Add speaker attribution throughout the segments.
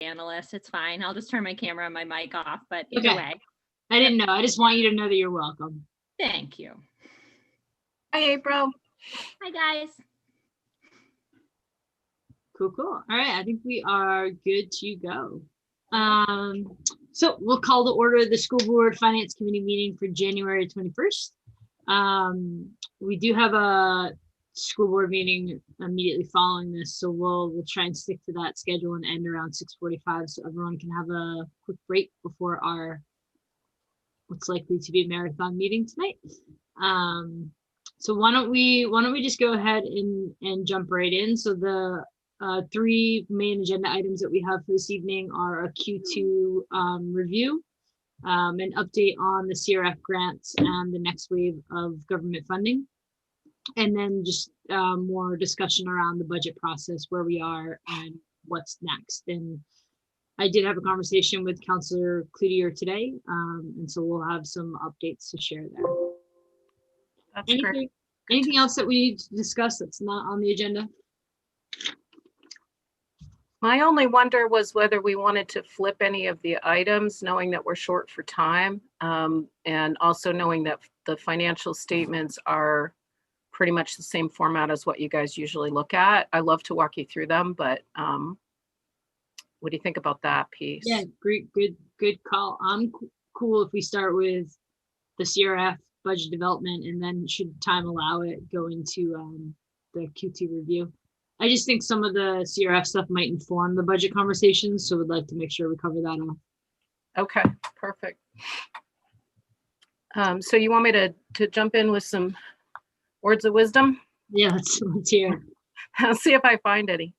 Speaker 1: analyst. It's fine. I'll just turn my camera and my mic off, but either way.
Speaker 2: I didn't know. I just want you to know that you're welcome.
Speaker 1: Thank you.
Speaker 3: Hi, April.
Speaker 1: Hi, guys.
Speaker 2: Cool. All right, I think we are good to go. So we'll call the order of the school board finance committee meeting for January 21st. We do have a school board meeting immediately following this, so we'll try and stick to that schedule and end around 6:45 so everyone can have a quick break before our what's likely to be a marathon meeting tonight. So why don't we just go ahead and jump right in. So the three main agenda items that we have for this evening are a Q2 review, an update on the CRF grants and the next wave of government funding, and then just more discussion around the budget process, where we are and what's next. And I did have a conversation with Councillor Cloutier today, and so we'll have some updates to share there.
Speaker 3: That's great.
Speaker 2: Anything else that we need to discuss that's not on the agenda?
Speaker 3: My only wonder was whether we wanted to flip any of the items, knowing that we're short for time, and also knowing that the financial statements are pretty much the same format as what you guys usually look at. I love to walk you through them, but what do you think about that piece?
Speaker 2: Yeah, great, good call. I'm cool if we start with the CRF budget development, and then should time allow it, go into the Q2 review. I just think some of the CRF stuff might inform the budget conversations, so we'd like to make sure we cover that off.
Speaker 3: Okay, perfect. So you want me to jump in with some words of wisdom?
Speaker 2: Yeah, let's hear.
Speaker 3: I'll see if I find any.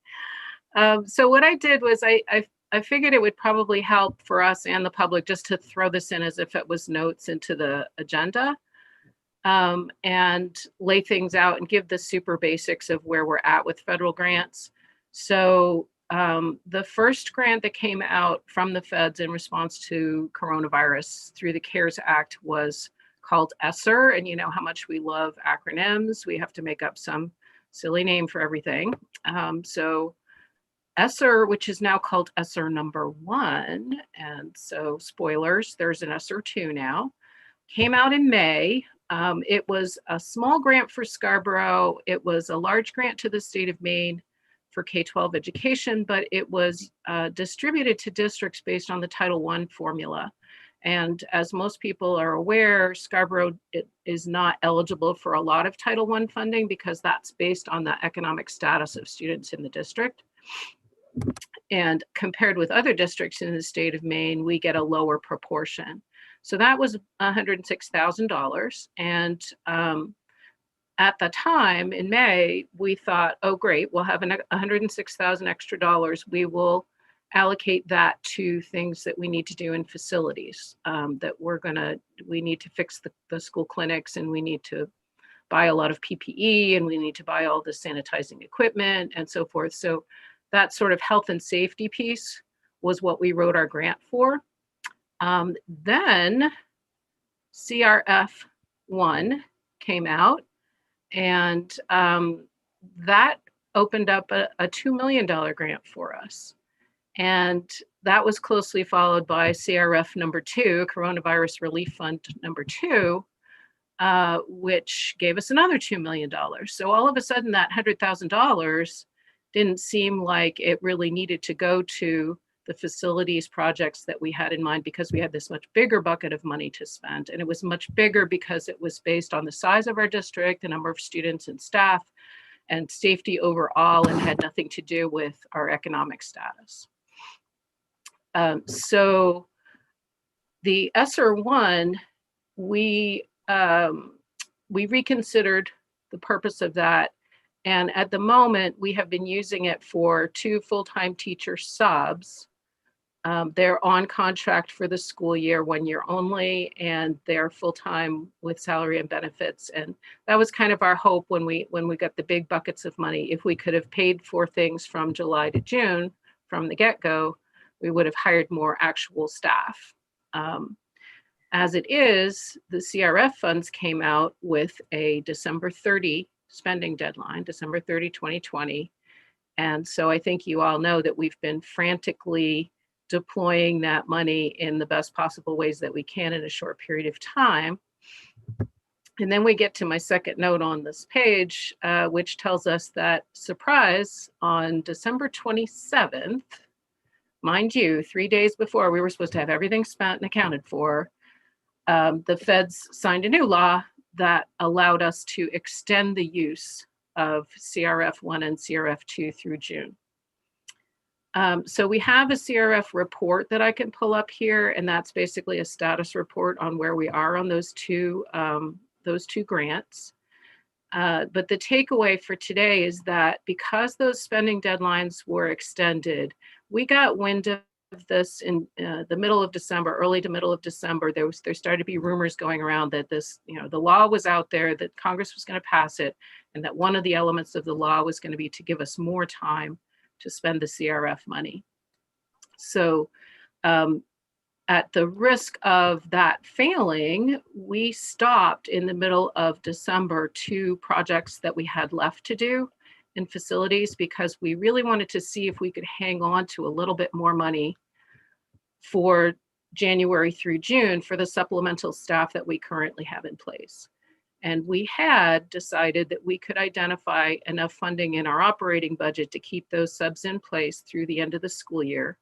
Speaker 3: So what I did was I figured it would probably help for us and the public just to throw this in as if it was notes into the agenda, and lay things out and give the super basics of where we're at with federal grants. So the first grant that came out from the feds in response to coronavirus through the CARES Act was called ESSER, and you know how much we love acronyms. We have to make up some silly name for everything. So ESSER, which is now called ESSER number 1, and so spoilers, there's an SR2 now, came out in May. It was a small grant for Scarborough. It was a large grant to the state of Maine for K-12 education, but it was distributed to districts based on the Title I formula. And as most people are aware, Scarborough is not eligible for a lot of Title I funding because that's based on the economic status of students in the district. And compared with other districts in the state of Maine, we get a lower proportion. So that was $106,000. And at the time in May, we thought, oh, great, we'll have $106,000 extra dollars. We will allocate that to things that we need to do in facilities, that we need to fix the school clinics, and we need to buy a lot of PPE, and we need to buy all the sanitizing equipment and so forth. So that sort of health and safety piece was what we wrote our grant for. Then CRF 1 came out, and that opened up a $2 million grant for us. And that was closely followed by CRF number 2, Coronavirus Relief Fund number 2, which gave us another $2 million. So all of a sudden that $100,000 didn't seem like it really needed to go to the facilities projects that we had in mind, because we had this much bigger bucket of money to spend. And it was much bigger because it was based on the size of our district, the number of students and staff, and safety overall, and had nothing to do with our economic status. So the ESSER 1, we reconsidered the purpose of that. And at the moment, we have been using it for 2 full-time teacher subs. They're on contract for the school year, 1 year only, and they're full-time with salary and benefits. And that was kind of our hope when we got the big buckets of money. If we could have paid for things from July to June from the get-go, we would have hired more actual staff. As it is, the CRF funds came out with a December 30 spending deadline, December 30, 2020. And so I think you all know that we've been frantically deploying that money in the best possible ways that we can in a short period of time. And then we get to my second note on this page, which tells us that, surprise, on December 27th, mind you, 3 days before we were supposed to have everything spent and accounted for, the feds signed a new law that allowed us to extend the use of CRF1 and CRF2 through June. So we have a CRF report that I can pull up here, and that's basically a status report on where we are on those two grants. But the takeaway for today is that because those spending deadlines were extended, we got wind of this in the middle of December, early to middle of December. There started to be rumors going around that this, the law was out there, that Congress was going to pass it, and that one of the elements of the law was going to be to give us more time to spend the CRF money. So at the risk of that failing, we stopped in the middle of December 2 projects that we had left to do in facilities, because we really wanted to see if we could hang on to a little bit more money for January through June for the supplemental staff that we currently have in place. And we had decided that we could identify enough funding in our operating budget to keep those subs in place through the end of the school year.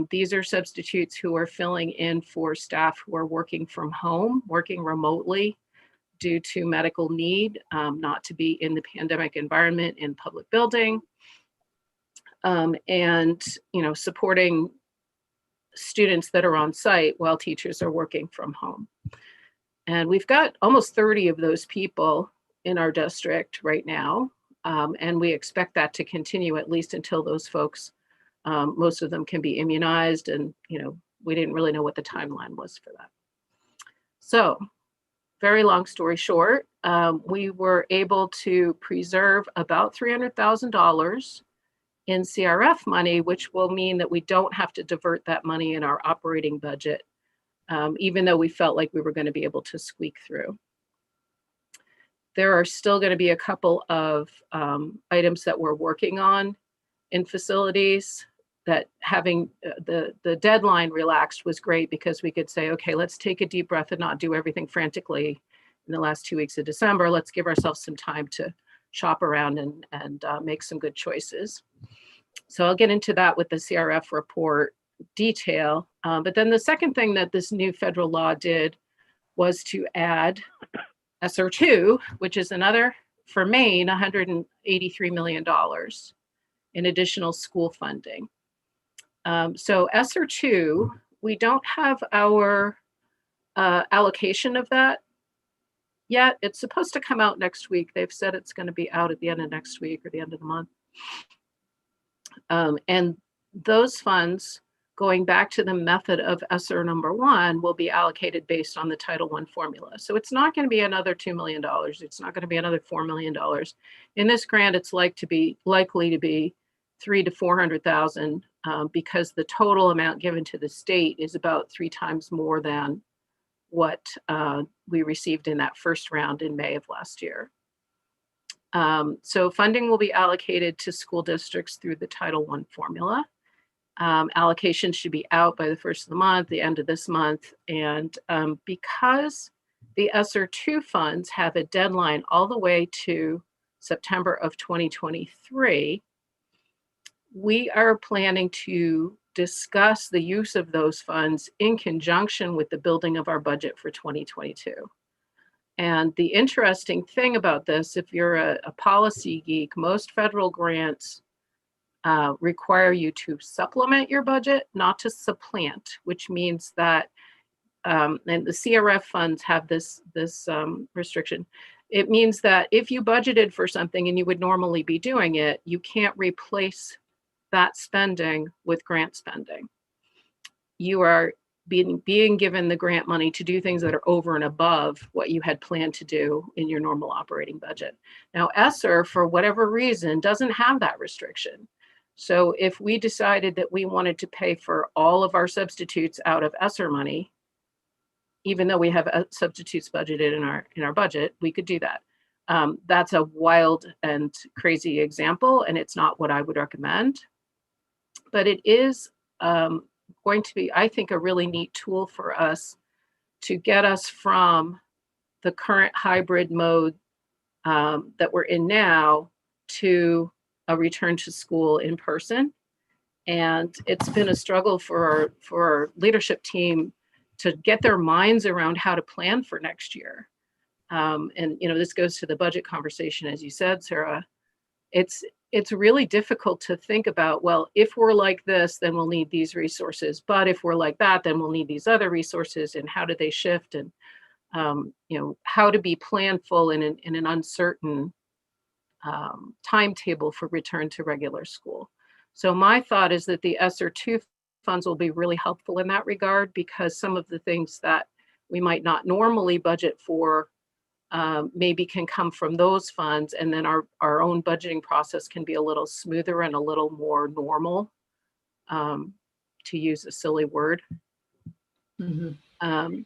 Speaker 3: These are substitutes who are filling in for staff who are working from home, working remotely due to medical need, not to be in the pandemic environment in public building, and supporting students that are on site while teachers are working from home. And we've got almost 30 of those people in our district right now, and we expect that to continue at least until those folks, most of them, can be immunized, and we didn't really know what the timeline was for that. So, very long story short, we were able to preserve about $300,000 in CRF money, which will mean that we don't have to divert that money in our operating budget, even though we felt like we were going to be able to squeak through. There are still going to be a couple of items that we're working on in facilities that having the deadline relaxed was great, because we could say, okay, let's take a deep breath and not do everything frantically in the last 2 weeks of December. Let's give ourselves some time to shop around and make some good choices. So I'll get into that with the CRF report detail. But then the second thing that this new federal law did was to add SR2, which is another, for Maine, $183 million in additional school funding. So SR2, we don't have our allocation of that yet. It's supposed to come out next week. They've said it's going to be out at the end of next week or the end of the month. And those funds, going back to the method of ESSER number 1, will be allocated based on the Title I formula. So it's not going to be another $2 million. It's not going to be another $4 million. In this grant, it's likely to be $300,000 to $400,000, because the total amount given to the state is about 3 times more than what we received in that first round in May of last year. So funding will be allocated to school districts through the Title I formula. Allocations should be out by the first of the month, the end of this month. And because the SR2 funds have a deadline all the way to September of 2023, we are planning to discuss the use of those funds in conjunction with the building of our budget for 2022. And the interesting thing about this, if you're a policy geek, most federal grants require you to supplement your budget, not to supplant, which means that, and the CRF funds have this restriction. It means that if you budgeted for something and you would normally be doing it, you can't replace that spending with grant spending. You are being given the grant money to do things that are over and above what you had planned to do in your normal operating budget. Now, ESSER, for whatever reason, doesn't have that restriction. So if we decided that we wanted to pay for all of our substitutes out of ESSER money, even though we have substitutes budgeted in our budget, we could do that. That's a wild and crazy example, and it's not what I would recommend. But it is going to be, I think, a really neat tool for us to get us from the current hybrid mode that we're in now to a return to school in person. And it's been a struggle for our leadership team to get their minds around how to plan for next year. And this goes to the budget conversation, as you said, Sarah. It's really difficult to think about, well, if we're like this, then we'll need these resources. But if we're like that, then we'll need these other resources. And how do they shift? And how to be planful in an uncertain timetable for return to regular school. So my thought is that the SR2 funds will be really helpful in that regard, because some of the things that we might not normally budget for maybe can come from those funds, and then our own budgeting process can be a little smoother and a little more normal, to use a silly word.
Speaker 2: Mm-hmm.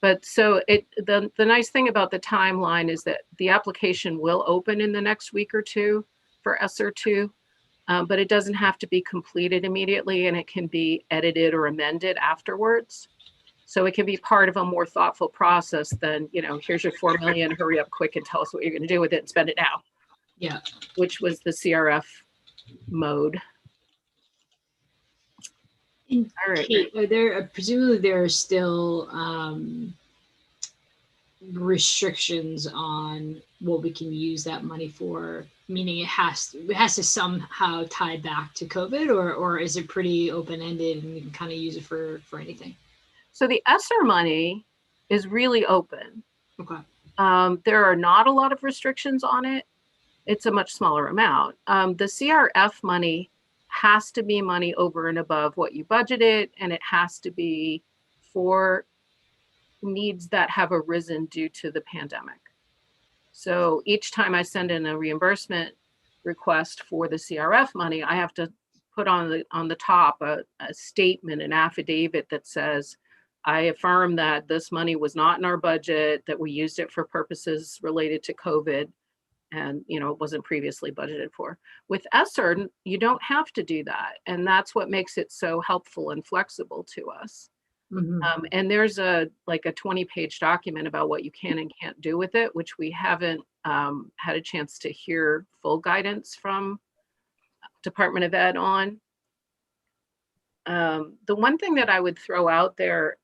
Speaker 3: But so the nice thing about the timeline is that the application will open in the next week or two for SR2, but it doesn't have to be completed immediately, and it can be edited or amended afterwards. So it can be part of a more thoughtful process than, here's your 4 million, hurry up quick and tell us what you're going to do with it and spend it now.
Speaker 2: Yeah.
Speaker 3: Which was the CRF mode.
Speaker 2: All right. Kate, presumably there are still restrictions on what we can use that money for, meaning it has to somehow tie back to COVID, or is it pretty open-ended and you can kind of use it for anything?
Speaker 3: So the ESSER money is really open.
Speaker 2: Okay.
Speaker 3: There are not a lot of restrictions on it. It's a much smaller amount. The CRF money has to be money over and above what you budgeted, and it has to be for needs that have arisen due to the pandemic. So each time I send in a reimbursement request for the CRF money, I have to put on the top a statement, an affidavit that says, I affirm that this money was not in our budget, that we used it for purposes related to COVID, and it wasn't previously budgeted for. With ESSER, you don't have to do that, and that's what makes it so helpful and flexible to us.
Speaker 2: Mm-hmm.
Speaker 3: And there's a 20-page document about what you can and can't do with it, which we haven't had a chance to hear full guidance from Department of Ed on. The one thing that I would throw out there,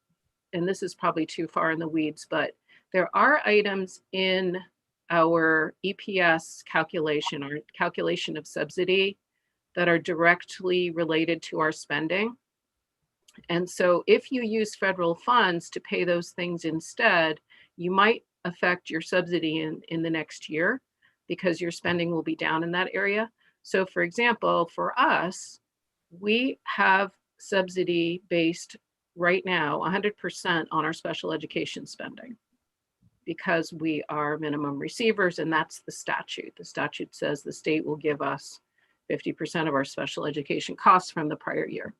Speaker 3: and this is probably too far in the weeds, but there are items in our EPS calculation, or calculation of subsidy, that are directly related to our spending. And so if you use federal funds to pay those things instead, you might affect your subsidy in the next year, because your spending will be down in that area. So for example, for us, we have subsidy based right now 100% on our special education spending, because we are minimum receivers, and that's the statute. The statute says the state will give us 50% of our special education costs from the prior year.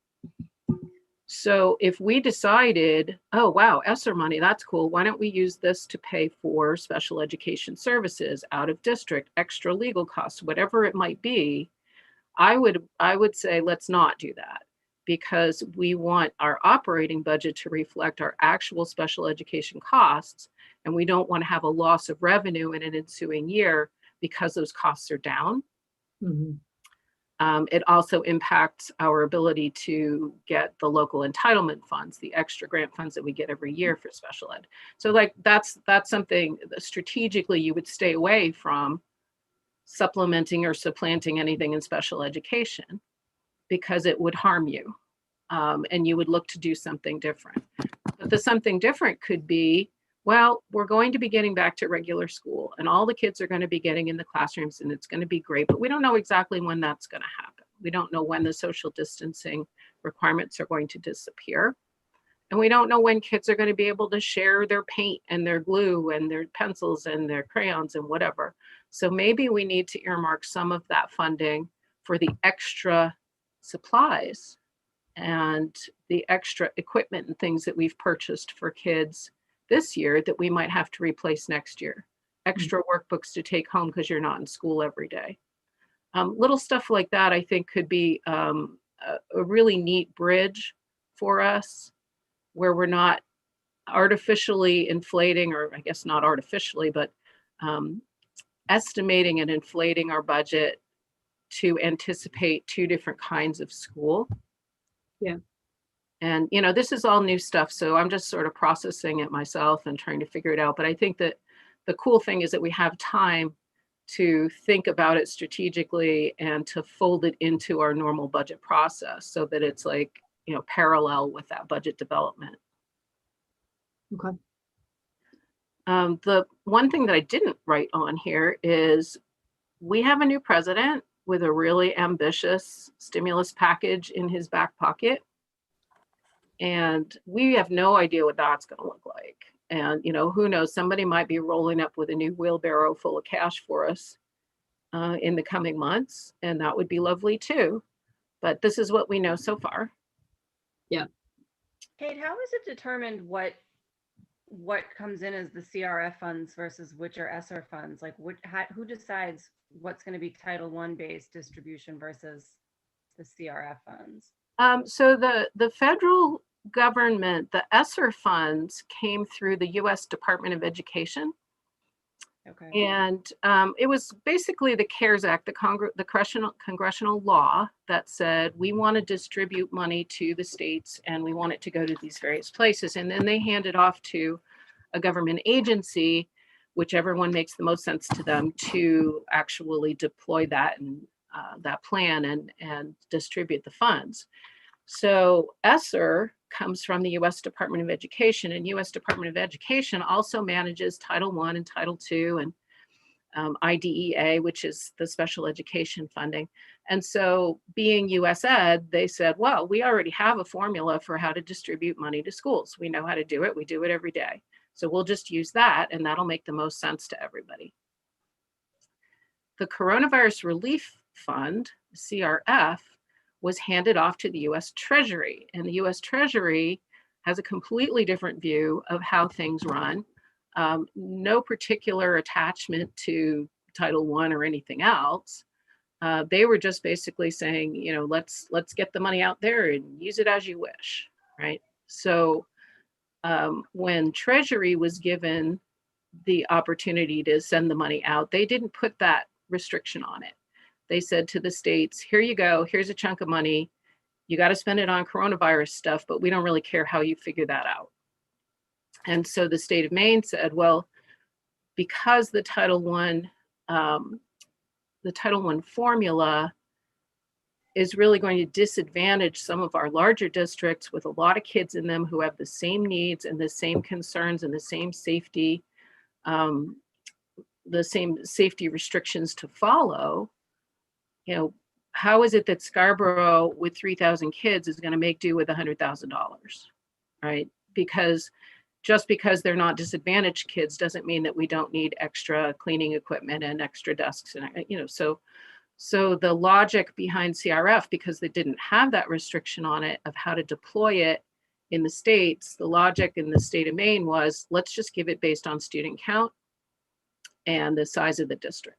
Speaker 3: So if we decided, oh, wow, ESSER money, that's cool. Why don't we use this to pay for special education services, out of district, extra legal costs, whatever it might be, I would say, let's not do that, because we want our operating budget to reflect our actual special education costs. And we don't want to have a loss of revenue in an ensuing year because those costs are down.
Speaker 2: Mm-hmm.
Speaker 3: It also impacts our ability to get the local entitlement funds, the extra grant funds that we get every year for special ed. So that's something that strategically you would stay away from supplementing or supplanting anything in special education, because it would harm you, and you would look to do something different. But the something different could be, well, we're going to be getting back to regular school, and all the kids are going to be getting in the classrooms, and it's going to be great, but we don't know exactly when that's going to happen. We don't know when the social distancing requirements are going to disappear. And we don't know when kids are going to be able to share their paint and their glue and their pencils and their crayons and whatever. So maybe we need to earmark some of that funding for the extra supplies and the extra equipment and things that we've purchased for kids this year that we might have to replace next year. extra workbooks to take home because you're not in school every day. Little stuff like that, I think, could be a really neat bridge for us, where we're not artificially inflating, or I guess not artificially, but estimating and inflating our budget to anticipate two different kinds of school.
Speaker 2: Yeah.
Speaker 3: And, you know, this is all new stuff, so I'm just sort of processing it myself and trying to figure it out. But I think that the cool thing is that we have time to think about it strategically and to fold it into our normal budget process so that it's like, you know, parallel with that budget development.
Speaker 2: Okay.
Speaker 3: The one thing that I didn't write on here is we have a new president with a really ambitious stimulus package in his back pocket. And we have no idea what that's going to look like. And, you know, who knows, somebody might be rolling up with a new wheelbarrow full of cash for us in the coming months. And that would be lovely too. But this is what we know so far.
Speaker 2: Yeah.
Speaker 4: Kate, how is it determined what comes in as the CRF funds versus which are SR funds? Like who decides what's going to be Title I based distribution versus the CRF funds?
Speaker 3: So the federal government, the ESSER funds came through the U.S. Department of Education.
Speaker 4: Okay.
Speaker 3: And it was basically the CARES Act, the congressional law that said we want to distribute money to the states and we want it to go to these various places. And then they hand it off to a government agency, whichever one makes the most sense to them, to actually deploy that and that plan and distribute the funds. So ESSER comes from the U.S. Department of Education, and U.S. Department of Education also manages Title I and Title II and IDEA, which is the special education funding. And so being US Ed, they said, well, we already have a formula for how to distribute money to schools. We know how to do it. We do it every day. So we'll just use that, and that'll make the most sense to everybody. The Coronavirus Relief Fund, CRF, was handed off to the US Treasury, and the US Treasury has a completely different view of how things run. No particular attachment to Title I or anything else. They were just basically saying, you know, let's get the money out there and use it as you wish, right? So when Treasury was given the opportunity to send the money out, they didn't put that restriction on it. They said to the states, here you go, here's a chunk of money. You got to spend it on coronavirus stuff, but we don't really care how you figure that out. And so the state of Maine said, well, because the Title I formula is really going to disadvantage some of our larger districts with a lot of kids in them who have the same needs and the same concerns and the same safety restrictions to follow. You know, how is it that Scarborough with 3,000 kids is going to make do with $100,000, right? Because just because they're not disadvantaged kids doesn't mean that we don't need extra cleaning equipment and extra desks. And, you know, so the logic behind CRF, because they didn't have that restriction on it of how to deploy it in the states, the logic in the state of Maine was, let's just give it based on student count and the size of the district.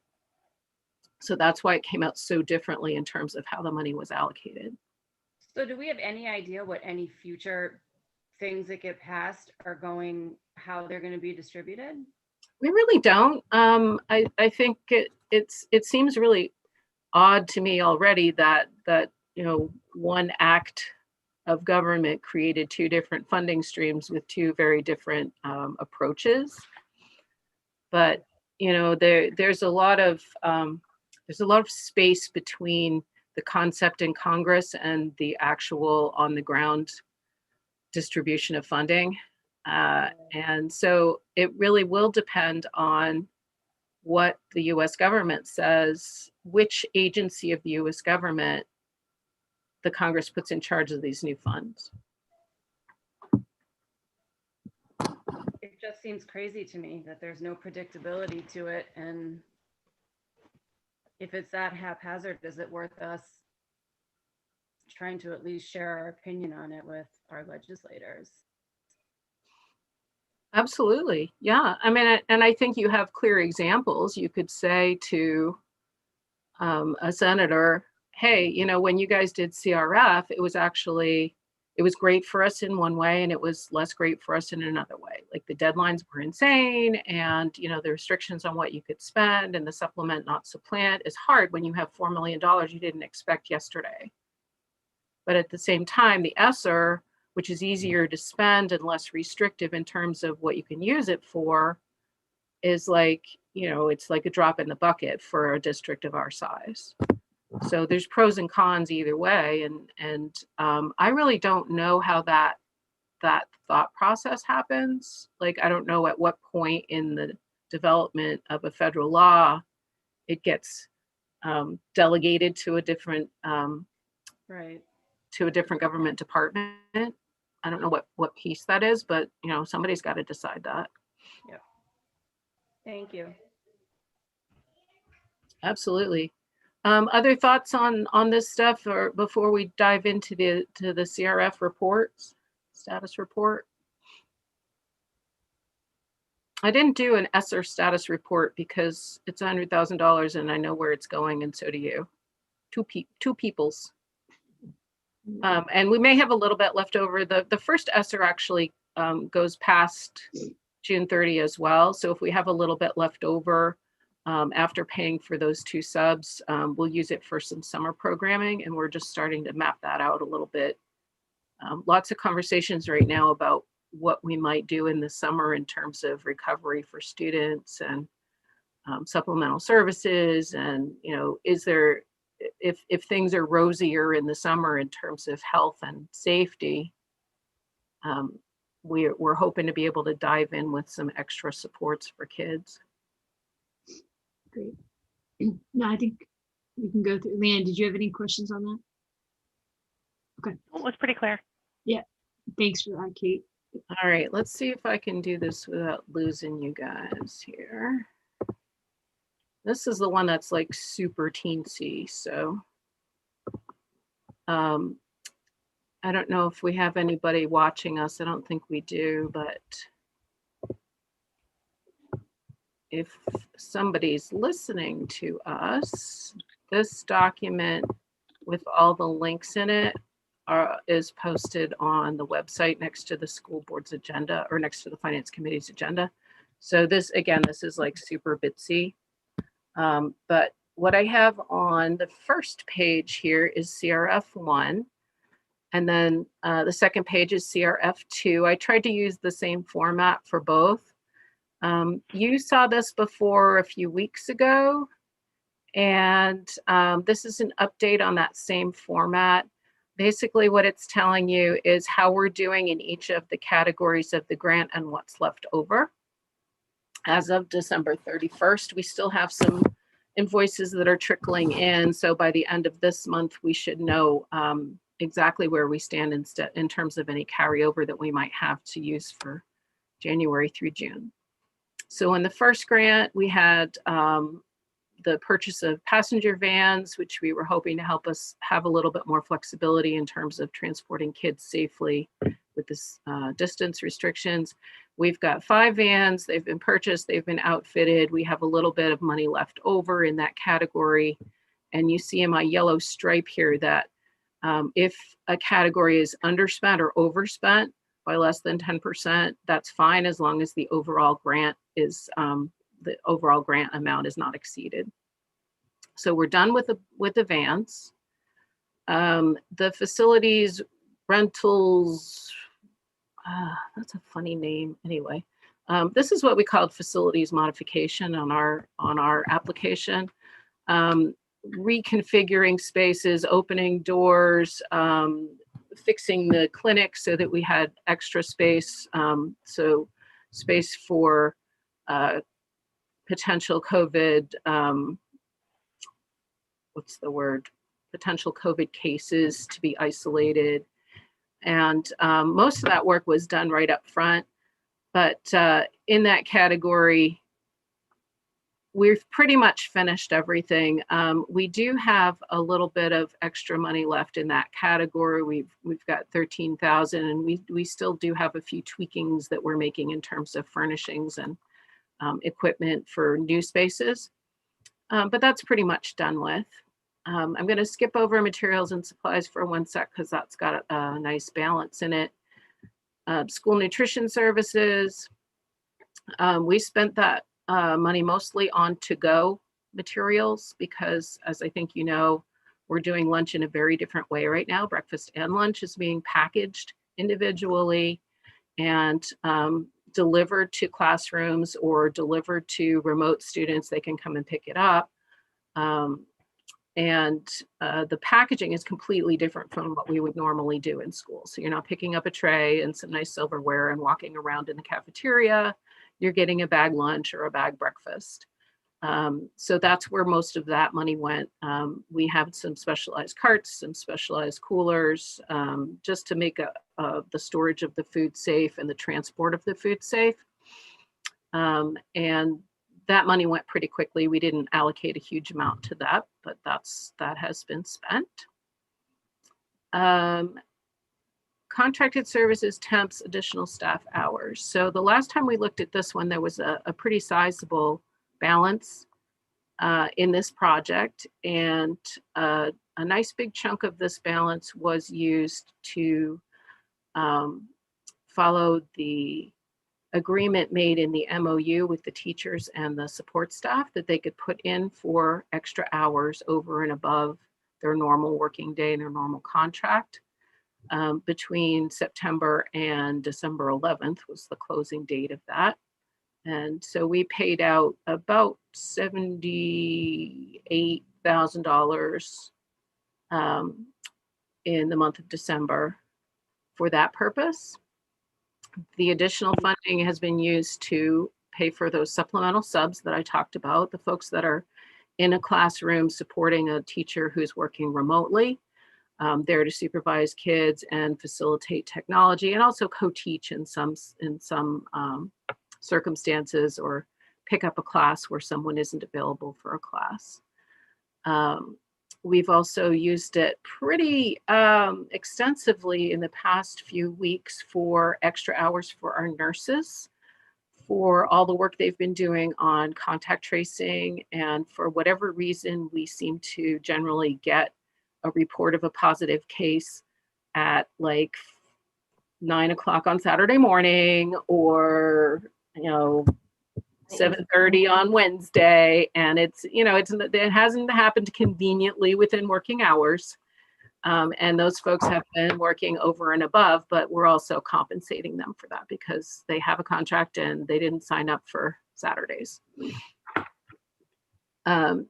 Speaker 3: So that's why it came out so differently in terms of how the money was allocated.
Speaker 4: So do we have any idea what any future things that get passed are going, how they're going to be distributed?
Speaker 3: We really don't. I think it seems really odd to me already that you know, one act of government created two different funding streams with two very different approaches. But you know, there's a lot of space between the concept in Congress and the actual on the ground distribution of funding. And so it really will depend on what the US government says, which agency of the US government the Congress puts in charge of these new funds.
Speaker 4: It just seems crazy to me that there's no predictability to it. And if it's that haphazard, is it worth us trying to at least share our opinion on it with our legislators?
Speaker 3: Absolutely. Yeah. I mean, and I think you have clear examples. You could say to a senator, hey, you know, when you guys did CRF, it was great for us in one way and it was less great for us in another way. Like the deadlines were insane and, you know, the restrictions on what you could spend and the supplement not supplant is hard when you have $4 million you didn't expect yesterday. But at the same time, the ESSER, which is easier to spend and less restrictive in terms of what you can use it for, is like, you know, it's like a drop in the bucket for a district of our size. So there's pros and cons either way. And I really don't know how that thought process happens. Like, I don't know at what point in the development of a federal law it gets delegated to a different
Speaker 4: Right.
Speaker 3: to a different government department. I don't know what piece that is, but you know, somebody's got to decide that.
Speaker 4: Yep. Thank you.
Speaker 3: Absolutely. Other thoughts on this stuff, or before we dive into the CRF reports, status report? I didn't do an ESSER status report because it's $100,000 and I know where it's going, and so do you. Two peoples. And we may have a little bit left over. The first ESSER actually goes past June 30 as well. So if we have a little bit left over after paying for those two subs, we'll use it for some summer programming, and we're just starting to map that out a little bit. Lots of conversations right now about what we might do in the summer in terms of recovery for students and supplemental services, and you know, is there, if things are rosier in the summer in terms of health and safety, we're hoping to be able to dive in with some extra supports for kids.
Speaker 2: Great. No, I think we can go through. Leanne, did you have any questions on that? Okay.
Speaker 5: It was pretty clear.
Speaker 2: Yeah. Thanks for that, Kate.
Speaker 3: All right, let's see if I can do this without losing you guys here. This is the one that's like super teensy, so I don't know if we have anybody watching us. I don't think we do, but if somebody's listening to us, this document with all the links in it is posted on the website next to the school board's agenda, or next to the finance committee's agenda. So this, again, this is like super bitsy. But what I have on the first page here is CRF1. And then the second page is CRF2. I tried to use the same format for both. You saw this before a few weeks ago, and this is an update on that same format. Basically, what it's telling you is how we're doing in each of the categories of the grant and what's left over. As of December 31st, we still have some invoices that are trickling in. So by the end of this month, we should know exactly where we stand in terms of any carryover that we might have to use for January through June. So in the first grant, we had the purchase of passenger vans, which we were hoping to help us have a little bit more flexibility in terms of transporting kids safely with this distance restrictions. We've got 5 vans. They've been purchased. They've been outfitted. We have a little bit of money left over in that category. And you see in my yellow stripe here that if a category is underspent or overspent by less than 10%, that's fine, as long as the overall grant is the overall grant amount is not exceeded. So we're done with the vans. The facilities rentals, that's a funny name anyway. This is what we called facilities modification on our application. Reconfiguring spaces, opening doors, fixing the clinic so that we had extra space, so space for potential COVID, potential COVID cases to be isolated. And most of that work was done right up front. But in that category, we've pretty much finished everything. We do have a little bit of extra money left in that category. We've got 13,000, and we still do have a few tweakings that we're making in terms of furnishings and equipment for new spaces. But that's pretty much done with. I'm going to skip over materials and supplies for one sec because that's got a nice balance in it. School nutrition services. We spent that money mostly on to-go materials because, as I think you know, we're doing lunch in a very different way right now. Breakfast and lunch is being packaged individually and delivered to classrooms or delivered to remote students. They can come and pick it up. The packaging is completely different from what we would normally do in school. So you're not picking up a tray and some nice silverware and walking around in the cafeteria. You're getting a bag lunch or a bag breakfast. So that's where most of that money went. We have some specialized carts, some specialized coolers, just to make the storage of the food safe and the transport of the food safe. And that money went pretty quickly. We didn't allocate a huge amount to that, but that has been spent. Contracted services, temps, additional staff hours. So the last time we looked at this one, there was a pretty sizable balance in this project, and a nice big chunk of this balance was used to follow the agreement made in the MOU with the teachers and the support staff that they could put in for extra hours over and above their normal working day and their normal contract. Between September and December 11th was the closing date of that. And so we paid out about $78,000 in the month of December for that purpose. The additional funding has been used to pay for those supplemental subs that I talked about, the folks that are in a classroom supporting a teacher who's working remotely, there to supervise kids and facilitate technology, and also co-teach in some circumstances, or pick up a class where someone isn't available for a class. We've also used it pretty extensively in the past few weeks for extra hours for our nurses, for all the work they've been doing on contact tracing. And for whatever reason, we seem to generally get a report of a positive case at like 9 o'clock on Saturday morning, or 7:30 on Wednesday, and it hasn't happened conveniently within working hours, and those folks have been working over and above, but we're also compensating them for that because they have a contract and they didn't sign up for Saturdays. And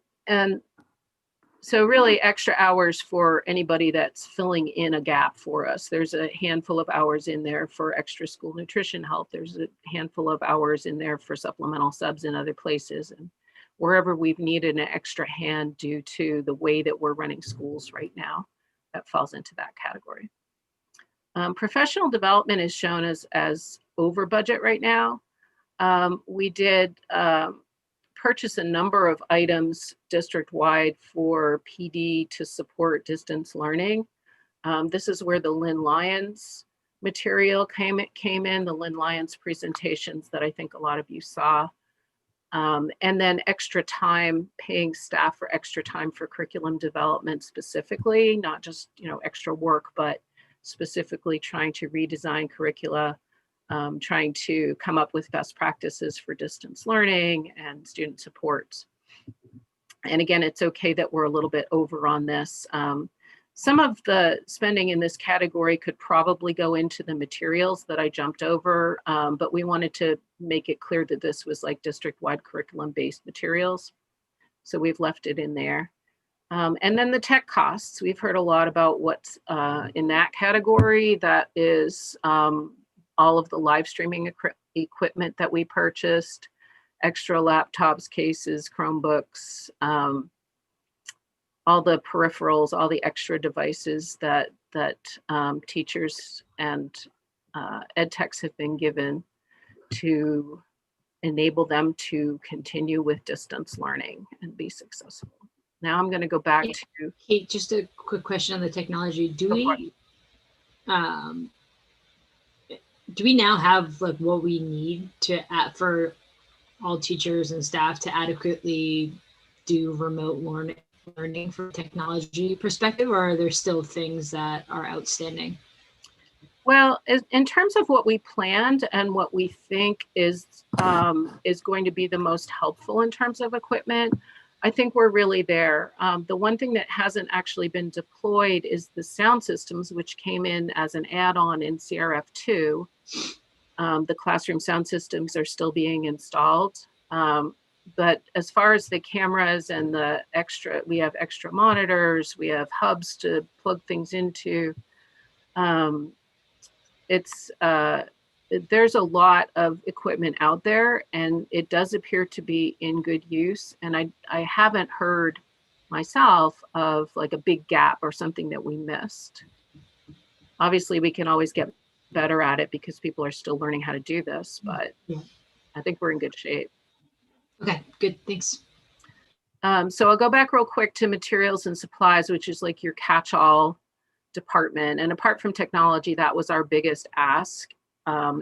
Speaker 3: so really extra hours for anybody that's filling in a gap for us. There's a handful of hours in there for extra school nutrition help. There's a handful of hours in there for supplemental subs in other places. And wherever we've needed an extra hand due to the way that we're running schools right now, that falls into that category. Professional development is shown as over budget right now. We did purchase a number of items district-wide for PD to support distance learning. This is where the Lynn Lyons material came in, the Lynn Lyons presentations that I think a lot of you saw. And then extra time, paying staff for extra time for curriculum development specifically, not just extra work, but specifically trying to redesign curricula, trying to come up with best practices for distance learning and student supports. And again, it's okay that we're a little bit over on this. Some of the spending in this category could probably go into the materials that I jumped over, but we wanted to make it clear that this was like district-wide curriculum-based materials. So we've left it in there. And then the tech costs, we've heard a lot about what's in that category. That is all of the live streaming equipment that we purchased, extra laptops, cases, Chromebooks, all the peripherals, all the extra devices that teachers and ed techs have been given to enable them to continue with distance learning and be successful. Now I'm going to go back to
Speaker 2: Kate, just a quick question on the technology. Do we now have like what we need to for all teachers and staff to adequately do remote learning from a technology perspective, or are there still things that are outstanding?
Speaker 3: Well, in terms of what we planned and what we think is going to be the most helpful in terms of equipment, I think we're really there. The one thing that hasn't actually been deployed is the sound systems, which came in as an add-on in CRF2. The classroom sound systems are still being installed. But as far as the cameras and the we have extra monitors, we have hubs to plug things into. There's a lot of equipment out there, and it does appear to be in good use. And I haven't heard myself of like a big gap or something that we missed. Obviously, we can always get better at it because people are still learning how to do this, but yeah. I think we're in good shape.
Speaker 2: Okay, good, thanks.
Speaker 3: So I'll go back real quick to materials and supplies, which is like your catch-all department. And apart from technology, that was our biggest ask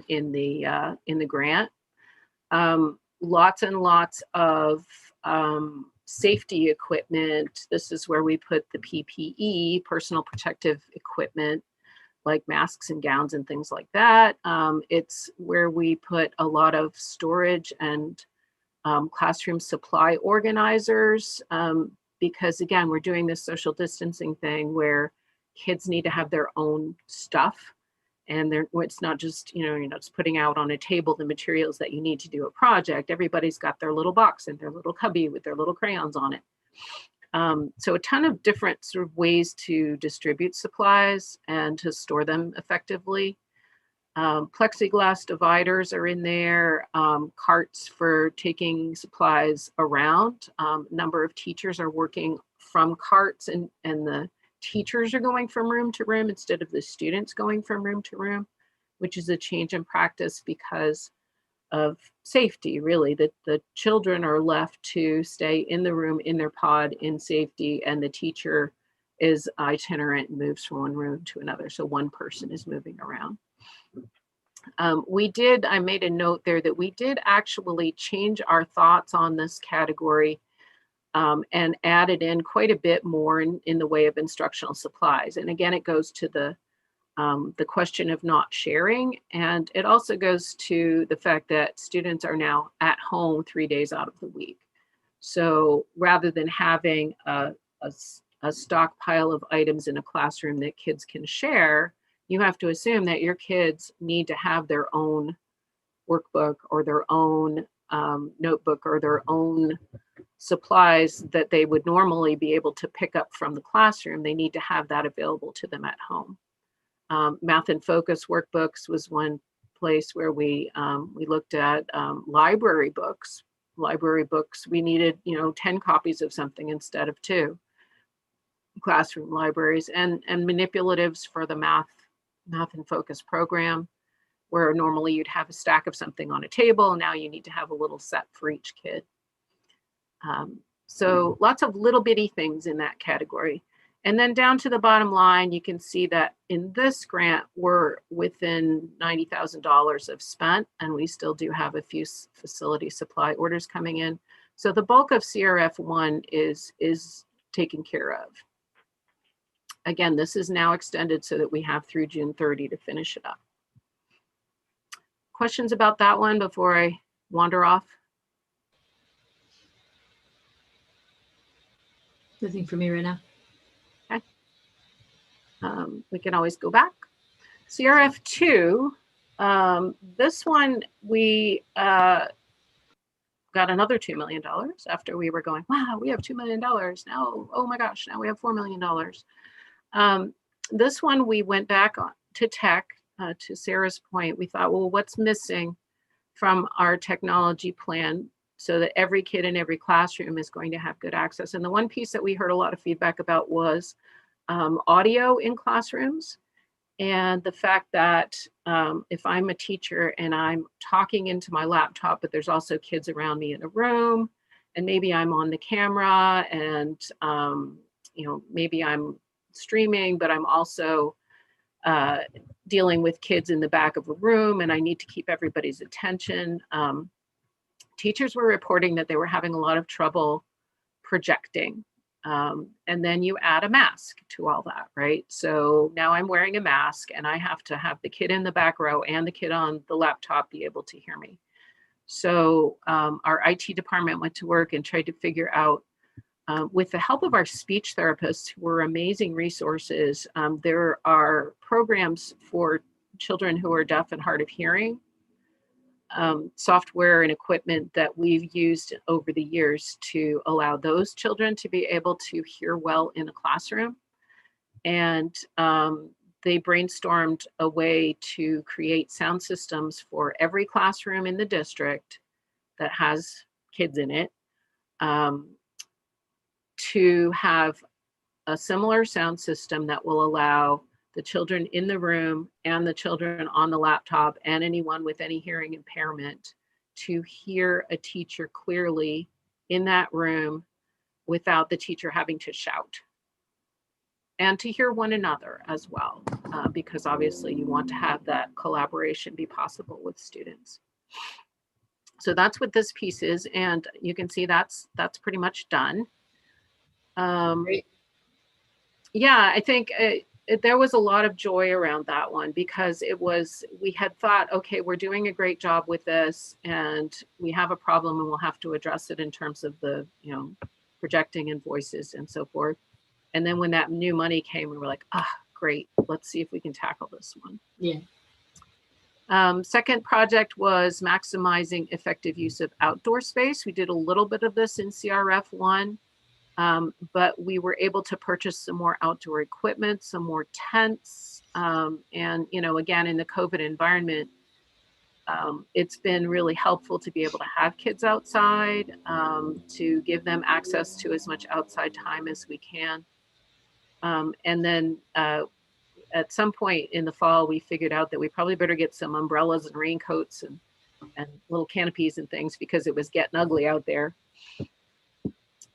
Speaker 3: in the grant. Lots and lots of safety equipment. This is where we put the PPE, personal protective equipment, like masks and gowns and things like that. It's where we put a lot of storage and classroom supply organizers, because again, we're doing this social distancing thing where kids need to have their own stuff, and it's not just, you're not just putting out on a table the materials that you need to do a project. Everybody's got their little box and their little cubby with their little crayons on it. So a ton of different sort of ways to distribute supplies and to store them effectively. Plexiglass dividers are in there, carts for taking supplies around. Number of teachers are working from carts, and the teachers are going from room to room instead of the students going from room to room, which is a change in practice because of safety, really. The children are left to stay in the room, in their pod, in safety, and the teacher is itinerant and moves from one room to another. So one person is moving around. I made a note there that we did actually change our thoughts on this category and added in quite a bit more in the way of instructional supplies. And again, it goes to the question of not sharing. And it also goes to the fact that students are now at home 3 days out of the week. So rather than having a stockpile of items in a classroom that kids can share, you have to assume that your kids need to have their own workbook or their own notebook or their own supplies that they would normally be able to pick up from the classroom. They need to have that available to them at home. Math and Focus workbooks was one place where we looked at library books. Library books, we needed 10 copies of something instead of 2. Classroom libraries and manipulatives for the Math and Focus program, where normally you'd have a stack of something on a table. Now you need to have a little set for each kid. So lots of little bitty things in that category. And then down to the bottom line, you can see that in this grant, we're within $90,000 of spent, and we still do have a few facility supply orders coming in. So the bulk of CRF1 is taken care of. Again, this is now extended so that we have through June 30 to finish it up. Questions about that one before I wander off?
Speaker 2: Nothing for me right now.
Speaker 3: Okay. We can always go back. CRF2, this one we got another $2 million after we were going, wow, we have $2 million now. Oh my gosh, now we have $4 million. This one we went back on to tech, to Sarah's point. We thought, well, what's missing from our technology plan so that every kid in every classroom is going to have good access? And the one piece that we heard a lot of feedback about was audio in classrooms. And the fact that if I'm a teacher and I'm talking into my laptop, but there's also kids around me in a room, and maybe I'm on the camera and, maybe I'm streaming, but I'm also dealing with kids in the back of a room and I need to keep everybody's attention. Teachers were reporting that they were having a lot of trouble projecting. And then you add a mask to all that, right? So now I'm wearing a mask and I have to have the kid in the back row and the kid on the laptop be able to hear me. So our IT department went to work and tried to figure out, with the help of our speech therapists, who were amazing resources, there are programs for children who are deaf and hard of hearing, software and equipment that we've used over the years to allow those children to be able to hear well in a classroom. And they brainstormed a way to create sound systems for every classroom in the district that has kids in it, to have a similar sound system that will allow the children in the room and the children on the laptop and anyone with any hearing impairment to hear a teacher clearly in that room without the teacher having to shout, and to hear one another as well, because obviously you want to have that collaboration be possible with students. So that's what this piece is, and you can see that's pretty much done. Yeah, I think there was a lot of joy around that one, because we had thought, okay, we're doing a great job with this and we have a problem and we'll have to address it in terms of the, projecting and voices and so forth. And then when that new money came, we were like, great, let's see if we can tackle this one.
Speaker 2: Yeah.
Speaker 3: Second project was maximizing effective use of outdoor space. We did a little bit of this in CRF 1. But we were able to purchase some more outdoor equipment, some more tents. And, again, in the COVID environment, it's been really helpful to be able to have kids outside, to give them access to as much outside time as we can. And then at some point in the fall, we figured out that we probably better get some umbrellas and raincoats and little canopies and things, because it was getting ugly out there.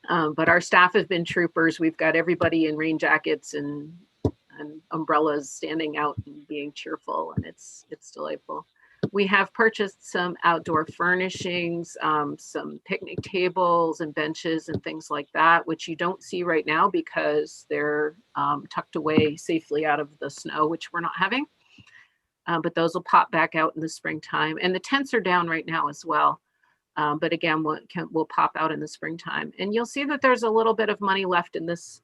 Speaker 3: But our staff have been troopers. We've got everybody in rain jackets and umbrellas standing out and being cheerful, and it's delightful. We have purchased some outdoor furnishings, some picnic tables and benches and things like that, which you don't see right now because they're tucked away safely out of the snow, which we're not having. But those will pop back out in the springtime. And the tents are down right now as well. But again, we'll pop out in the springtime, and you'll see that there's a little bit of money left in this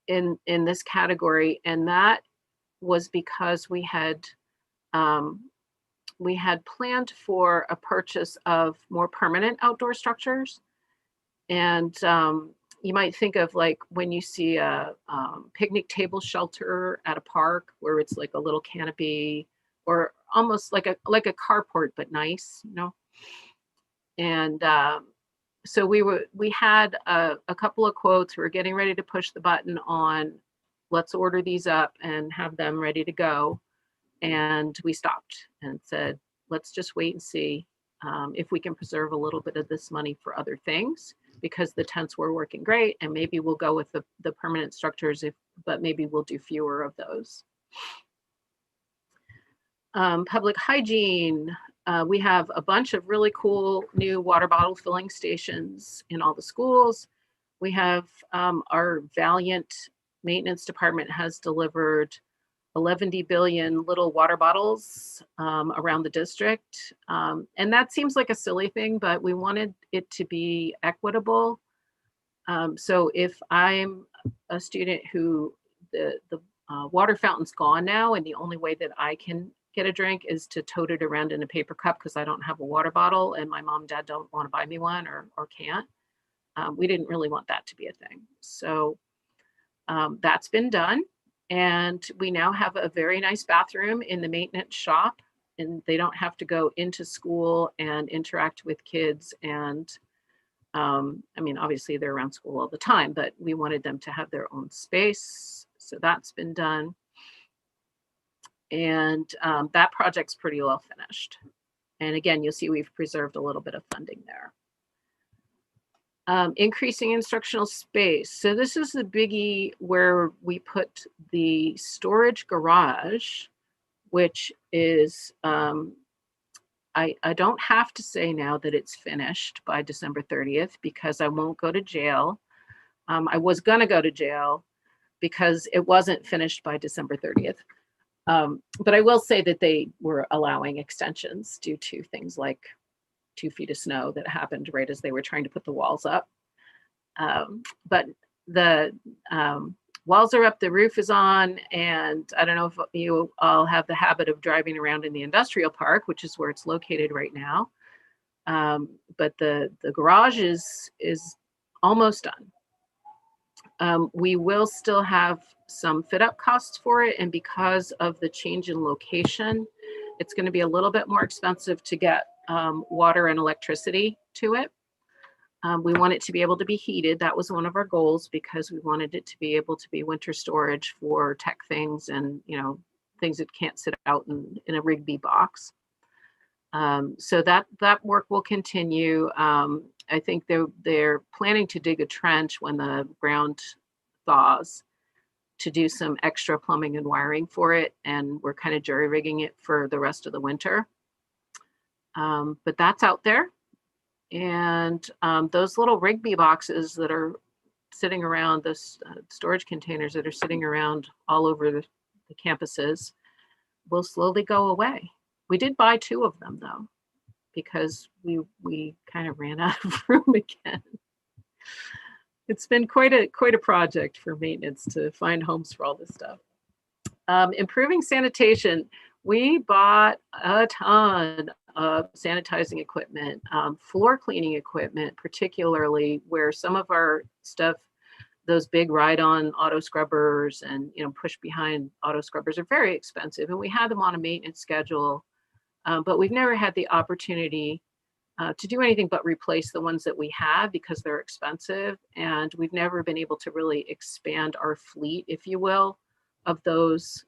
Speaker 3: in this category, and that was because we had planned for a purchase of more permanent outdoor structures. And you might think of, like, when you see a picnic table shelter at a park where it's like a little canopy, or almost like a carport, but nice, And so we had a couple of quotes. We were getting ready to push the button on, let's order these up and have them ready to go. And we stopped and said, let's just wait and see if we can preserve a little bit of this money for other things, because the tents were working great, and maybe we'll go with the permanent structures, but maybe we'll do fewer of those. Public hygiene. We have a bunch of really cool new water bottle filling stations in all the schools. We have our Valiant maintenance department has delivered 11 billion little water bottles around the district. And that seems like a silly thing, but we wanted it to be equitable. So if I'm a student who the water fountain's gone now, and the only way that I can get a drink is to tote it around in a paper cup because I don't have a water bottle and my mom and dad don't want to buy me one or can't. We didn't really want that to be a thing. So that's been done. And we now have a very nice bathroom in the maintenance shop, and they don't have to go into school and interact with kids. And I mean, obviously they're around school all the time, but we wanted them to have their own space. So that's been done. And that project's pretty well finished. And again, you'll see we've preserved a little bit of funding there. Increasing instructional space. So this is the biggie where we put the storage garage, which is, I don't have to say now that it's finished by December 30th because I won't go to jail. I was gonna go to jail because it wasn't finished by December 30th. But I will say that they were allowing extensions due to things like 2 feet of snow that happened right as they were trying to put the walls up. But the walls are up, the roof is on, and I don't know if you all have the habit of driving around in the industrial park, which is where it's located right now. But the garage is almost done. We will still have some fit up costs for it, and because of the change in location, it's going to be a little bit more expensive to get water and electricity to it. We want it to be able to be heated. That was one of our goals because we wanted it to be able to be winter storage for tech things and, you know, things that can't sit out in a Rigby box. So that work will continue. I think they're planning to dig a trench when the ground thaws to do some extra plumbing and wiring for it, and we're kind of jury rigging it for the rest of the winter. But that's out there. And those little Rigby boxes that are sitting around, those storage containers that are sitting around all over the campuses will slowly go away. We did buy 2 of them though, because we kind of ran out of room again. It's been quite a project for maintenance to find homes for all this stuff. Improving sanitation. We bought a ton of sanitizing equipment, floor cleaning equipment, particularly where some of our stuff, those big ride-on auto scrubbers and, you know, push behind auto scrubbers are very expensive, and we had them on a maintenance schedule, but we've never had the opportunity to do anything but replace the ones that we have because they're expensive, and we've never been able to really expand our fleet, if you will, of those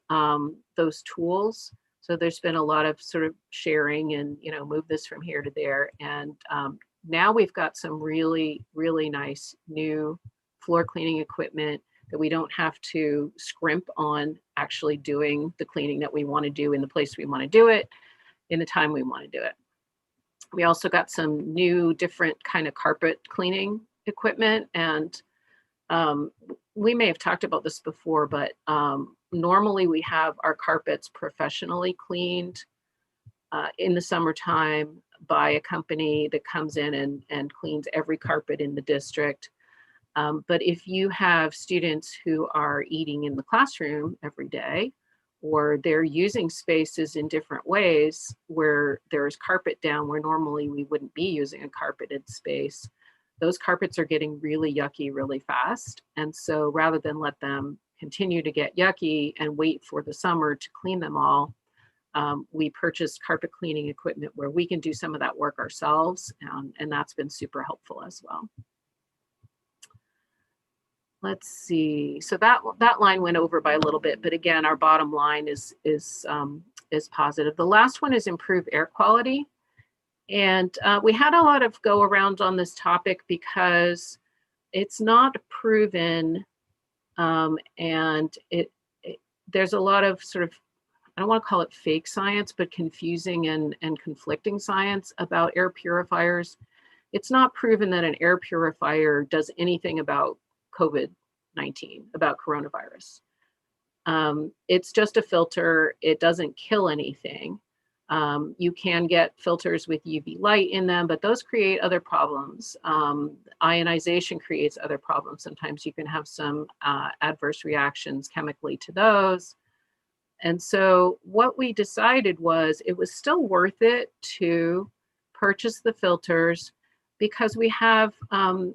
Speaker 3: tools. So there's been a lot of sort of sharing and, you know, move this from here to there. And now we've got some really, really nice new floor cleaning equipment that we don't have to scrimp on actually doing the cleaning that we want to do in the place we want to do it, in the time we want to do it. We also got some new different kind of carpet cleaning equipment. And we may have talked about this before, but normally we have our carpets professionally cleaned in the summertime by a company that comes in and cleans every carpet in the district. But if you have students who are eating in the classroom every day, or they're using spaces in different ways where there's carpet down where normally we wouldn't be using a carpeted space, those carpets are getting really yucky really fast. And so rather than let them continue to get yucky and wait for the summer to clean them all, we purchased carpet cleaning equipment where we can do some of that work ourselves, and that's been super helpful as well. Let's see. So that line went over by a little bit, but again, our bottom line is positive. The last one is improve air quality. And we had a lot of go around on this topic because it's not proven, and there's a lot of sort of, I don't want to call it fake science, but confusing and conflicting science about air purifiers. It's not proven that an air purifier does anything about COVID-19, about coronavirus. It's just a filter. It doesn't kill anything. You can get filters with UV light in them, but those create other problems. Ionization creates other problems. Sometimes you can have some adverse reactions chemically to those. And so what we decided was it was still worth it to purchase the filters because we have an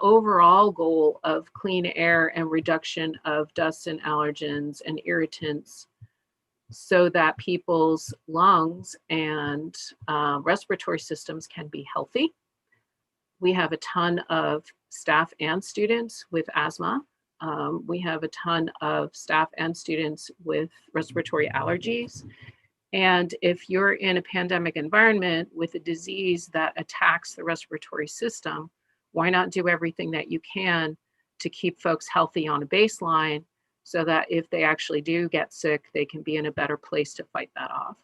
Speaker 3: overall goal of clean air and reduction of dust and allergens and irritants so that people's lungs and respiratory systems can be healthy. We have a ton of staff and students with asthma, We have a ton of staff and students with respiratory allergies. And if you're in a pandemic environment with a disease that attacks the respiratory system, why not do everything that you can to keep folks healthy on a baseline so that if they actually do get sick, they can be in a better place to fight that off.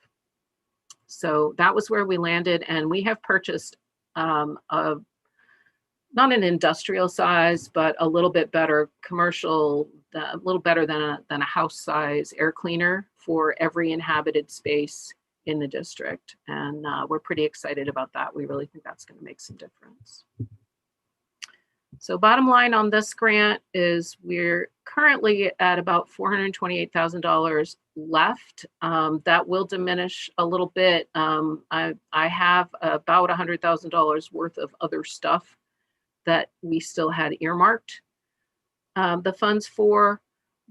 Speaker 3: So that was where we landed, and we have purchased not an industrial size, but a little bit better commercial, a little better than a house size air cleaner for every inhabited space in the district. And we're pretty excited about that. We really think that's going to make some difference. So bottom line on this grant is we're currently at about $428,000 left. That will diminish a little bit. I have about $100,000 worth of other stuff that we still had earmarked the funds for.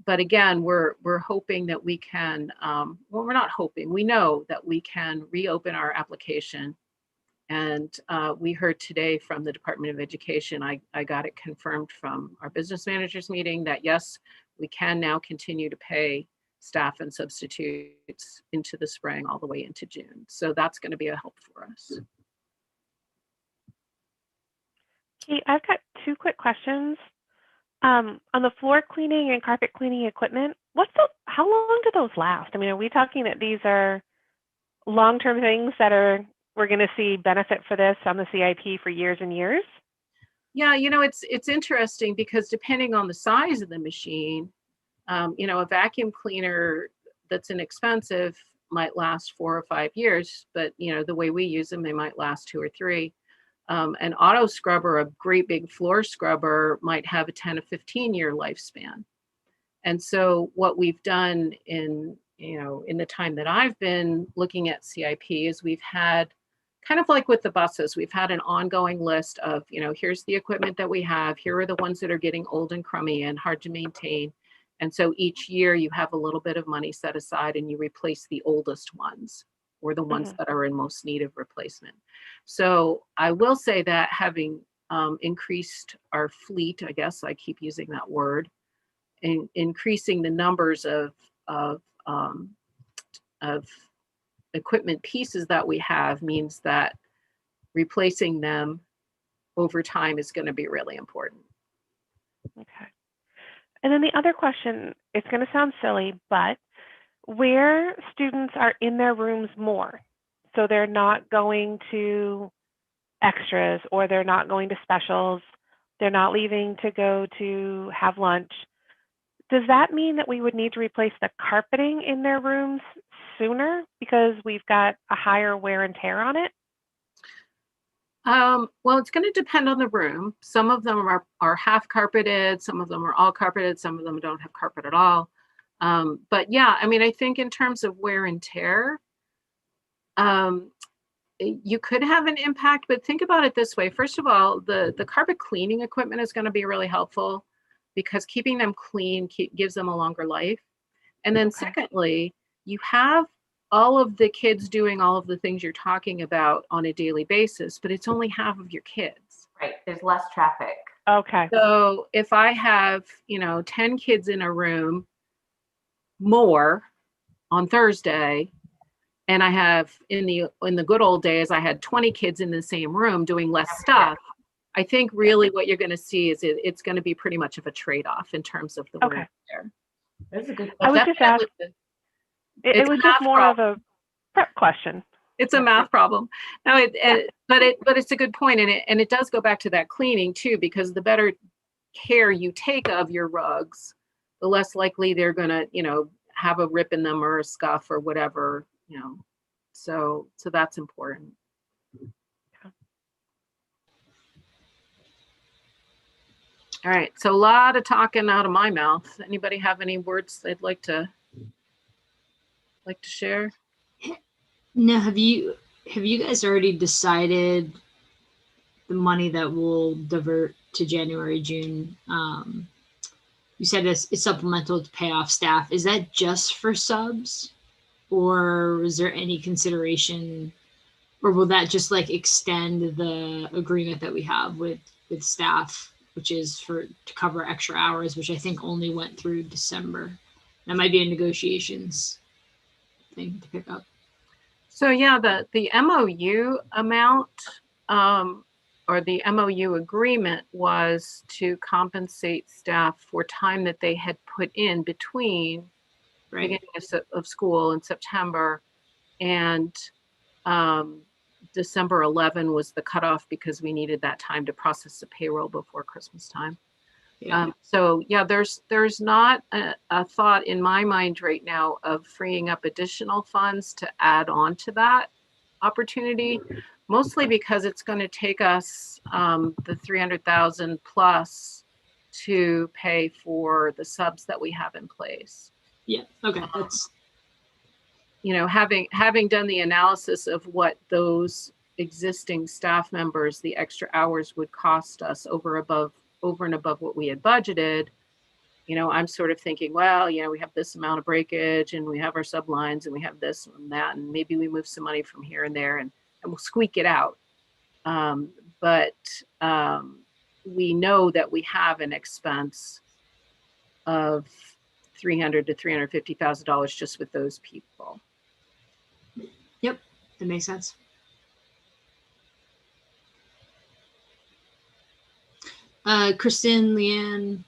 Speaker 3: But again, we're hoping that we can, well, we're not hoping, we know that we can reopen our application. And we heard today from the Department of Education, I got it confirmed from our business managers meeting that yes, we can now continue to pay staff and substitutes into the spring all the way into June. So that's going to be a help for us.
Speaker 5: Kate, I've got two quick questions. On the floor cleaning and carpet cleaning equipment, how long do those last? I mean, are we talking that these are long-term things that we're going to see benefit for this on the CIP for years and years?
Speaker 3: Yeah, you know, it's interesting because depending on the size of the machine, you know, a vacuum cleaner that's inexpensive might last 4 or 5 years, but you know, the way we use them, they might last 2 or 3. An auto scrubber, a great big floor scrubber, might have a 10 to 15-year lifespan. And so what we've done in the time that I've been looking at CIP is we've had, kind of like with the buses, we've had an ongoing list of, you know, here's the equipment that we have, here are the ones that are getting old and crummy and hard to maintain. And so each year you have a little bit of money set aside and you replace the oldest ones or the ones that are in most need of replacement. So I will say that having increased our fleet, I guess I keep using that word, in increasing the numbers of equipment pieces that we have means that replacing them over time is going to be really important.
Speaker 5: Okay. And then the other question, it's going to sound silly, but where students are in their rooms more, so they're not going to extras or they're not going to specials, they're not leaving to go to have lunch, does that mean that we would need to replace the carpeting in their rooms sooner because we've got a higher wear and tear on it?
Speaker 3: Well, it's going to depend on the room. Some of them are half carpeted, some of them are all carpeted, some of them don't have carpet at all. But yeah, I mean, I think in terms of wear and tear, you could have an impact, but think about it this way. First of all, the carpet cleaning equipment is going to be really helpful because keeping them clean gives them a longer life. And then secondly, you have all of the kids doing all of the things you're talking about on a daily basis, but it's only half of your kids.
Speaker 6: Right, there's less traffic.
Speaker 5: Okay.
Speaker 3: So if I have, 10 kids in a room more on Thursday, and I have in the good old days, I had 20 kids in the same room doing less stuff. I think really what you're going to see is it's going to be pretty much of a trade-off in terms of the wear and tear.
Speaker 6: That's a good
Speaker 5: I would just ask, it was just more of a prep question.
Speaker 3: It's a math problem. No, but it's a good point, and it does go back to that cleaning too, because the better care you take of your rugs, the less likely they're going to, have a rip in them or a scuff or whatever, So that's important. All right, so a lot of talking out of my mouth. Anybody have any words they'd like to share?
Speaker 2: No, have you guys already decided the money that will divert to January, June? You said it's supplemental to pay off staff. Is that just for subs, or is there any consideration, or will that just like extend the agreement that we have with staff which is to cover extra hours, which I think only went through December. That might be a negotiations thing to pick up.
Speaker 3: So yeah, the MOU amount or the MOU agreement was to compensate staff for time that they had put in between
Speaker 2: Right.
Speaker 3: beginning of school in September and December 11 was the cutoff because we needed that time to process the payroll before Christmas time.
Speaker 2: Yeah.
Speaker 3: So yeah, there's not a thought in my mind right now of freeing up additional funds to add on to that opportunity, mostly because it's going to take us the 300,000 plus to pay for the subs that we have in place.
Speaker 2: Yeah. Okay. That's,
Speaker 3: you know, having done the analysis of what those existing staff members, the extra hours would cost us over and above what we had budgeted, you know, I'm sort of thinking, well, you know, we have this amount of breakage and we have our sublines and we have this and that, and maybe we move some money from here and there and we'll squeak it out. But we know that we have an expense of $300,000 to $350,000 just with those people.
Speaker 2: yep, that makes sense. Kristen, Leanne,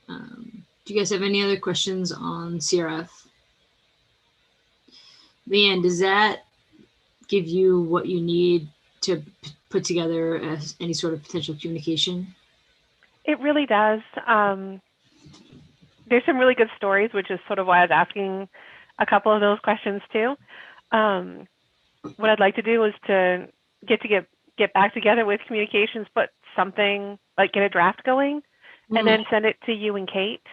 Speaker 2: do you guys have any other questions on CRF? Leanne, does that give you what you need to put together any sort of potential communication?
Speaker 5: It really does. There's some really good stories, which is sort of why I was asking a couple of those questions too. What I'd like to do is to get back together with communications, put something like get a draft going, and then send it to you and Kate.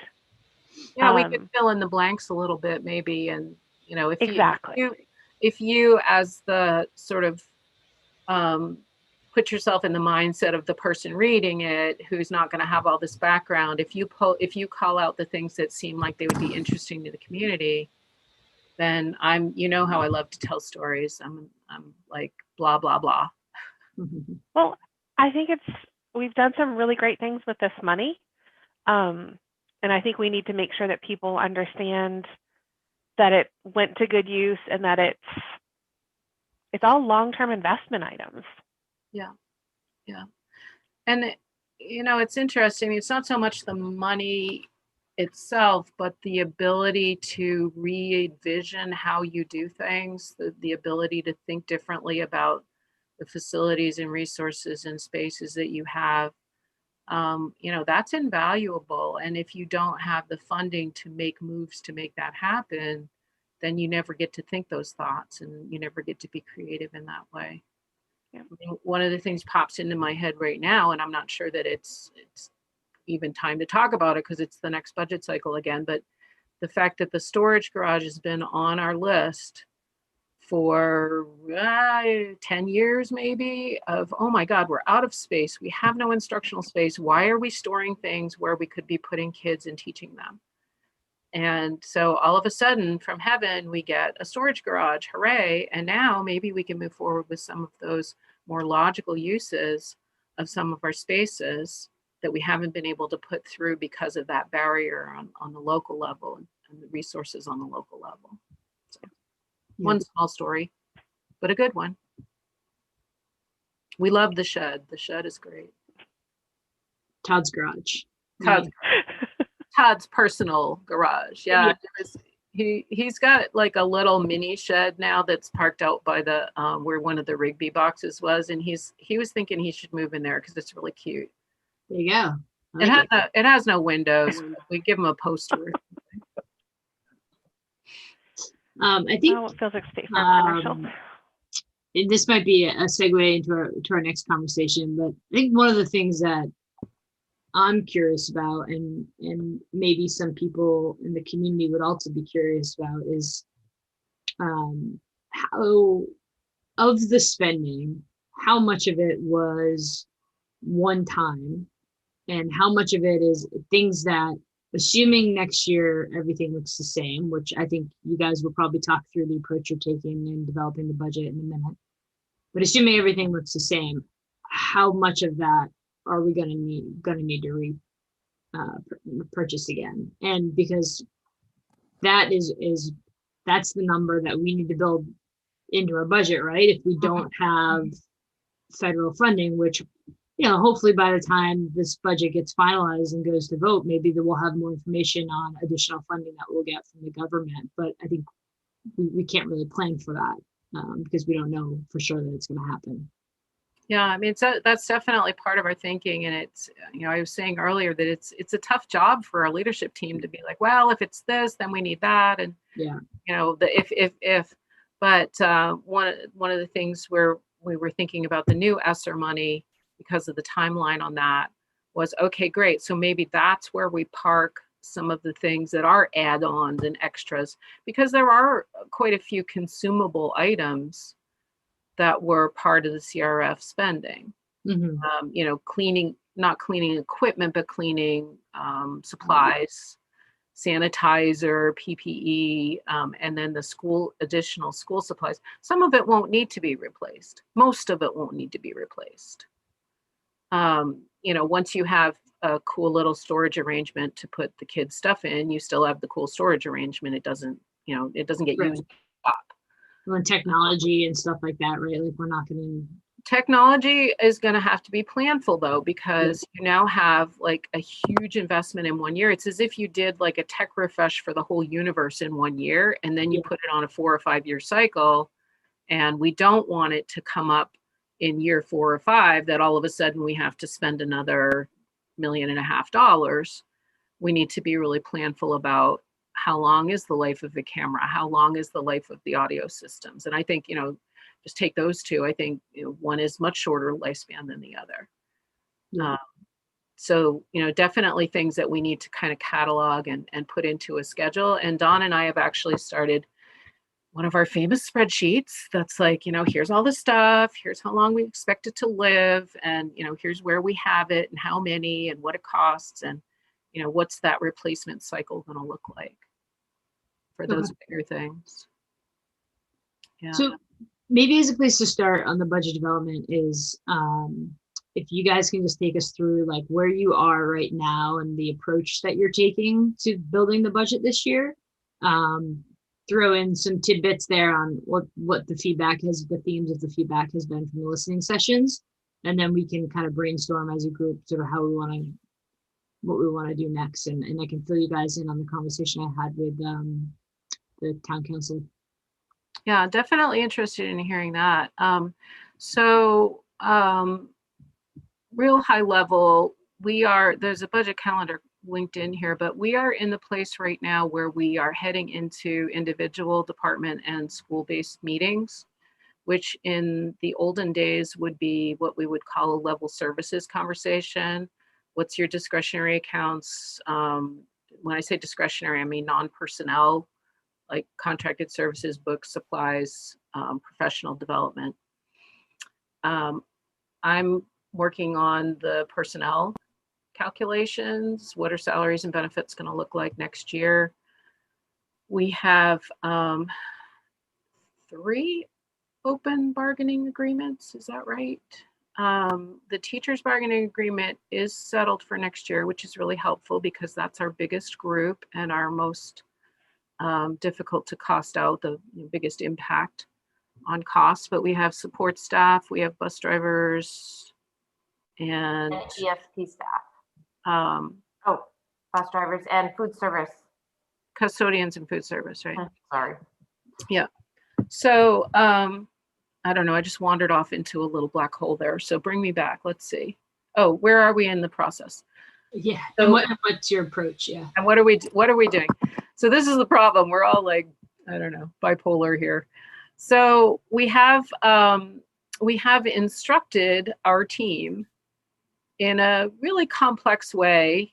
Speaker 3: Yeah, we could fill in the blanks a little bit, maybe, and you know, if you as the sort of put yourself in the mindset of the person reading it, who's not going to have all this background. If you call out the things that seem like they would be interesting to the community, then you know how I love to tell stories. I'm like blah blah blah.
Speaker 5: Well, I think we've done some really great things with this money. And I think we need to make sure that people understand that it went to good use and that it's all long-term investment items.
Speaker 3: Yeah. Yeah. And you know, it's interesting. It's not so much the money itself, but the ability to re-envision how you do things, the ability to think differently about the facilities and resources and spaces that you have. You know, that's invaluable. And if you don't have the funding to make moves to make that happen, then you never get to think those thoughts and you never get to be creative in that way.
Speaker 5: Yeah.
Speaker 3: I mean, one of the things pops into my head right now, and I'm not sure that it's even time to talk about it because it's the next budget cycle again, but the fact that the storage garage has been on our list for 10 years maybe of, oh my God, we're out of space. We have no instructional space. Why are we storing things where we could be putting kids and teaching them? And so all of a sudden from heaven, we get a storage garage, hooray. And now maybe we can move forward with some of those more logical uses of some of our spaces that we haven't been able to put through because of that barrier on the local level and the resources on the local level. So, one small story, but a good one. We love the shed. The shed is great.
Speaker 2: Todd's garage.
Speaker 3: Todd's personal garage. Yeah. He's got like a little mini shed now that's parked out by the where one of the Rigby boxes was, and he was thinking he should move in there because it's really cute.
Speaker 2: There you go.
Speaker 3: It has no windows. We give him a poster.
Speaker 2: I think
Speaker 5: it feels like state farm commercial.
Speaker 2: This might be a segue into our next conversation, but I think one of the things that I'm curious about, and maybe some people in the community would also be curious about, is how of the spending, how much of it was one time, and how much of it is things that, assuming next year everything looks the same, which I think you guys will probably talk through the approach you're taking in developing the budget in a minute, but assuming everything looks the same, how much of that are we going to need to purchase again? And because that's the number that we need to build into our budget, right? If we don't have federal funding, which, hopefully by the time this budget gets finalized and goes to vote, maybe we'll have more information on additional funding that we'll get from the government. But I think we can't really plan for that because we don't know for sure that it's going to happen.
Speaker 3: Yeah, I mean, that's definitely part of our thinking. And it's, I was saying earlier that it's a tough job for our leadership team to be like, well, if it's this, then we need that. And,
Speaker 2: Yeah.
Speaker 3: But one of the things where we were thinking about the new ESSER money because of the timeline on that was, okay, great. So maybe that's where we park some of the things that are add-ons and extras, because there are quite a few consumable items that were part of the CRF spending. Cleaning, not cleaning equipment, but cleaning supplies, sanitizer, PPE, and then the additional school supplies. Some of it won't need to be replaced. Most of it won't need to be replaced. Once you have a cool little storage arrangement to put the kids' stuff in, you still have the cool storage arrangement. It doesn't get used up.
Speaker 2: On technology and stuff like that, right? Like we're not going to.
Speaker 3: Technology is going to have to be planful though, because you now have like a huge investment in 1 year. It's as if you did like a tech refresh for the whole universe in 1 year, and then you put it on a 4 or 5 year cycle. And we don't want it to come up in year 4 or 5 that all of a sudden we have to spend another $1.5 million. We need to be really planful about how long is the life of the camera? How long is the life of the audio systems? And I think, just take those two. I think one is much shorter lifespan than the other. So, definitely things that we need to kind of catalog and put into a schedule. And Dawn and I have actually started one of our famous spreadsheets that's like, here's all the stuff, here's how long we expect it to live, and, here's where we have it and how many and what it costs, and, what's that replacement cycle going to look like for those bigger things. Yeah.
Speaker 2: So maybe as a place to start on the budget development is if you guys can just take us through like where you are right now and the approach that you're taking to building the budget this year. Throw in some tidbits there on what the feedback is, the themes of the feedback has been from the listening sessions. And then we can kind of brainstorm as a group sort of what we want to do next. And I can fill you guys in on the conversation I had with the town council.
Speaker 3: Yeah, definitely interested in hearing that. Real high level, there's a budget calendar linked in here, but we are in the place right now where we are heading into individual department and school-based meetings, which in the olden days would be what we would call a level services conversation. What's your discretionary accounts? When I say discretionary, I mean non-personnel, like contracted services, books, supplies, professional development. I'm working on the personnel calculations. What are salaries and benefits going to look like next year? We have 3 open bargaining agreements. Is that right? The teachers bargaining agreement is settled for next year, which is really helpful because that's our biggest group and our most difficult to cost out, the biggest impact on costs. But we have support staff, we have bus drivers, and
Speaker 6: EFT staff. Bus drivers and food service.
Speaker 3: Custodians and food service, right?
Speaker 6: Sorry.
Speaker 3: Yeah. So I don't know, I just wandered off into a little black hole there. So bring me back. Let's see. Oh, where are we in the process?
Speaker 2: Yeah.
Speaker 3: So,
Speaker 2: and what's your approach? Yeah.
Speaker 3: And what are we doing? So this is the problem. We're all like, I don't know, bipolar here. So we have instructed our team in a really complex way,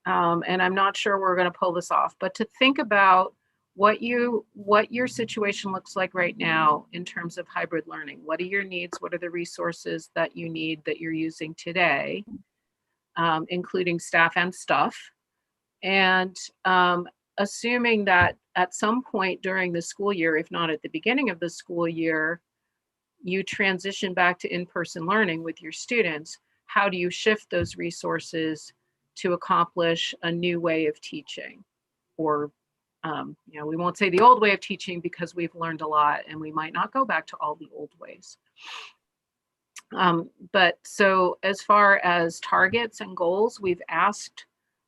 Speaker 3: and I'm not sure we're going to pull this off, but to think about what your situation looks like right now in terms of hybrid learning. What are your needs? What are the resources that you need that you're using today, including staff and stuff? And assuming that at some point during the school year, if not at the beginning of the school year, you transition back to in-person learning with your students, how do you shift those resources to accomplish a new way of teaching? Or, we won't say the old way of teaching because we've learned a lot and we might not go back to all the old ways. But so as far as targets and goals, we've asked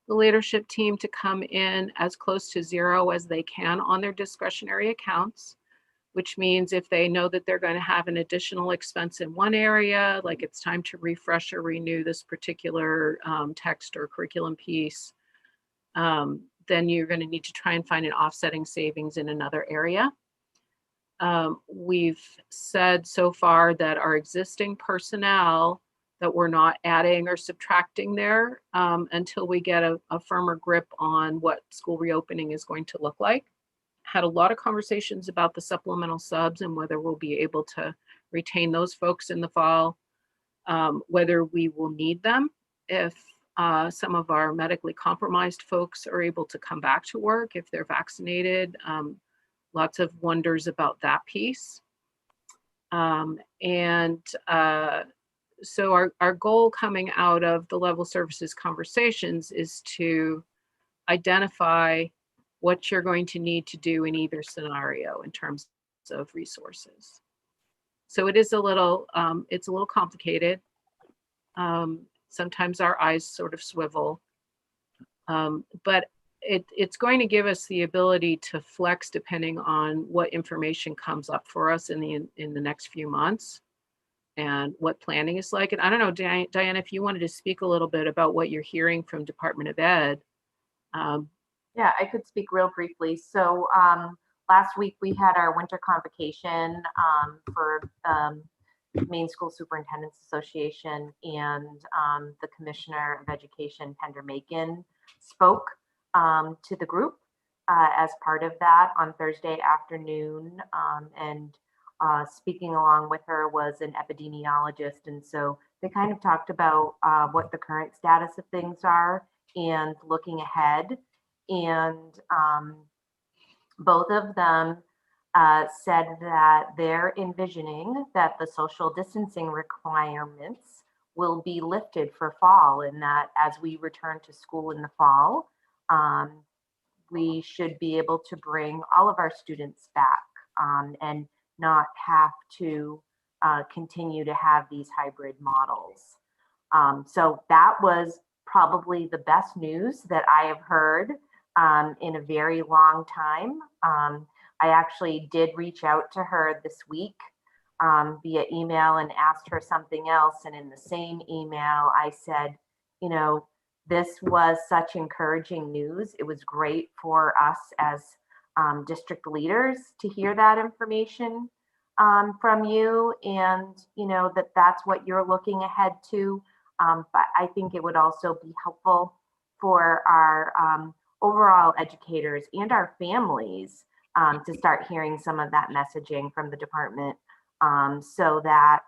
Speaker 3: the leadership team to come in as close to zero as they can on their discretionary accounts, which means if they know that they're going to have an additional expense in one area, like it's time to refresh or renew this particular text or curriculum piece, then you're going to need to try and find an offsetting savings in another area. We've said so far that our existing personnel, that we're not adding or subtracting there until we get a firmer grip on what school reopening is going to look like. Had a lot of conversations about the supplemental subs and whether we'll be able to retain those folks in the fall, whether we will need them if some of our medically compromised folks are able to come back to work if they're vaccinated. Lots of wonders about that piece. So our goal coming out of the level services conversations is to identify what you're going to need to do in either scenario in terms of resources. So it is it's a little complicated. Sometimes our eyes sort of swivel, but it's going to give us the ability to flex depending on what information comes up for us in the next few months and what planning is like. And I don't know, Diane, if you wanted to speak a little bit about what you're hearing from Department of Ed.
Speaker 6: Yeah, I could speak real briefly. So last week we had our winter convocation for Maine School Superintendents Association, and the Commissioner of Education, Pender Macon, spoke to the group as part of that on Thursday afternoon. And speaking along with her was an epidemiologist. And so they kind of talked about what the current status of things are and looking ahead. And both of them said that they're envisioning that the social distancing requirements will be lifted for fall, and that as we return to school in the fall, we should be able to bring all of our students back and not have to continue to have these hybrid models. So that was probably the best news that I have heard in a very long time. I actually did reach out to her this week via email and asked her something else. And in the same email, I said, this was such encouraging news. It was great for us as district leaders to hear that information from you, and that's what you're looking ahead to. But I think it would also be helpful for our overall educators and our families to start hearing some of that messaging from the department, so that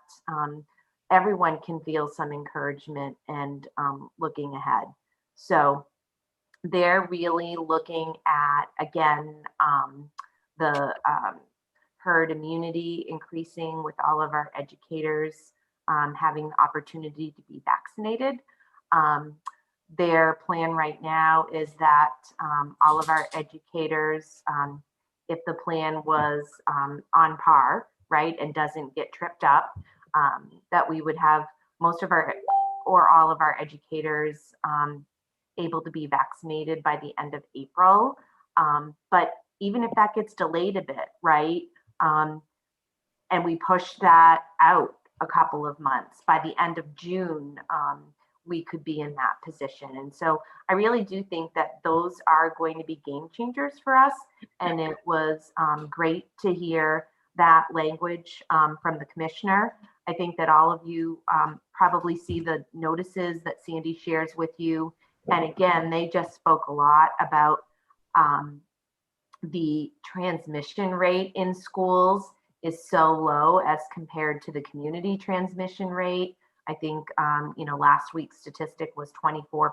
Speaker 6: everyone can feel some encouragement and looking ahead. So they're really looking at, again, the herd immunity increasing with all of our educators having the opportunity to be vaccinated. Their plan right now is that all of our educators, if the plan was on par, right, and doesn't get tripped up, that we would have most of our or all of our educators able to be vaccinated by the end of April. But even if that gets delayed a bit, right, and we push that out a couple of months, by the end of June, we could be in that position. And so I really do think that those are going to be game changers for us. And it was great to hear that language from the commissioner. I think that all of you probably see the notices that Sandy shares with you. And again, they just spoke a lot about the transmission rate in schools is so low as compared to the community transmission rate. I think, last week's statistic was 24%.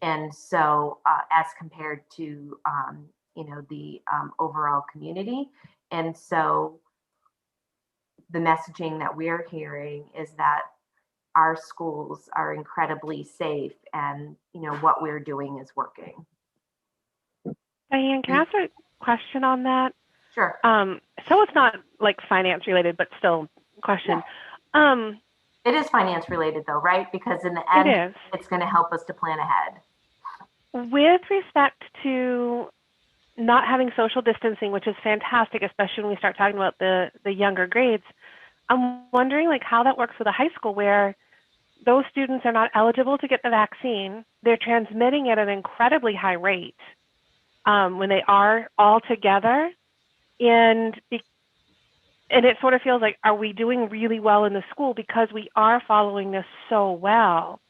Speaker 6: And so as compared to, the overall community. And so the messaging that we're hearing is that our schools are incredibly safe and, you know, what we're doing is working.
Speaker 5: Diane, can I ask a question on that?
Speaker 6: Sure.
Speaker 5: So it's not like finance related, but still a question.
Speaker 6: It is finance related though, right? Because in the
Speaker 5: It
Speaker 6: end,
Speaker 5: is.
Speaker 6: it's going to help us to plan ahead.
Speaker 5: With respect to not having social distancing, which is fantastic, especially when we start talking about the younger grades, I'm wondering like how that works with a high school where those students are not eligible to get the vaccine. They're transmitting at an incredibly high rate when they are all together. And it sort of feels like, are we doing really well in the school because we are following this so well?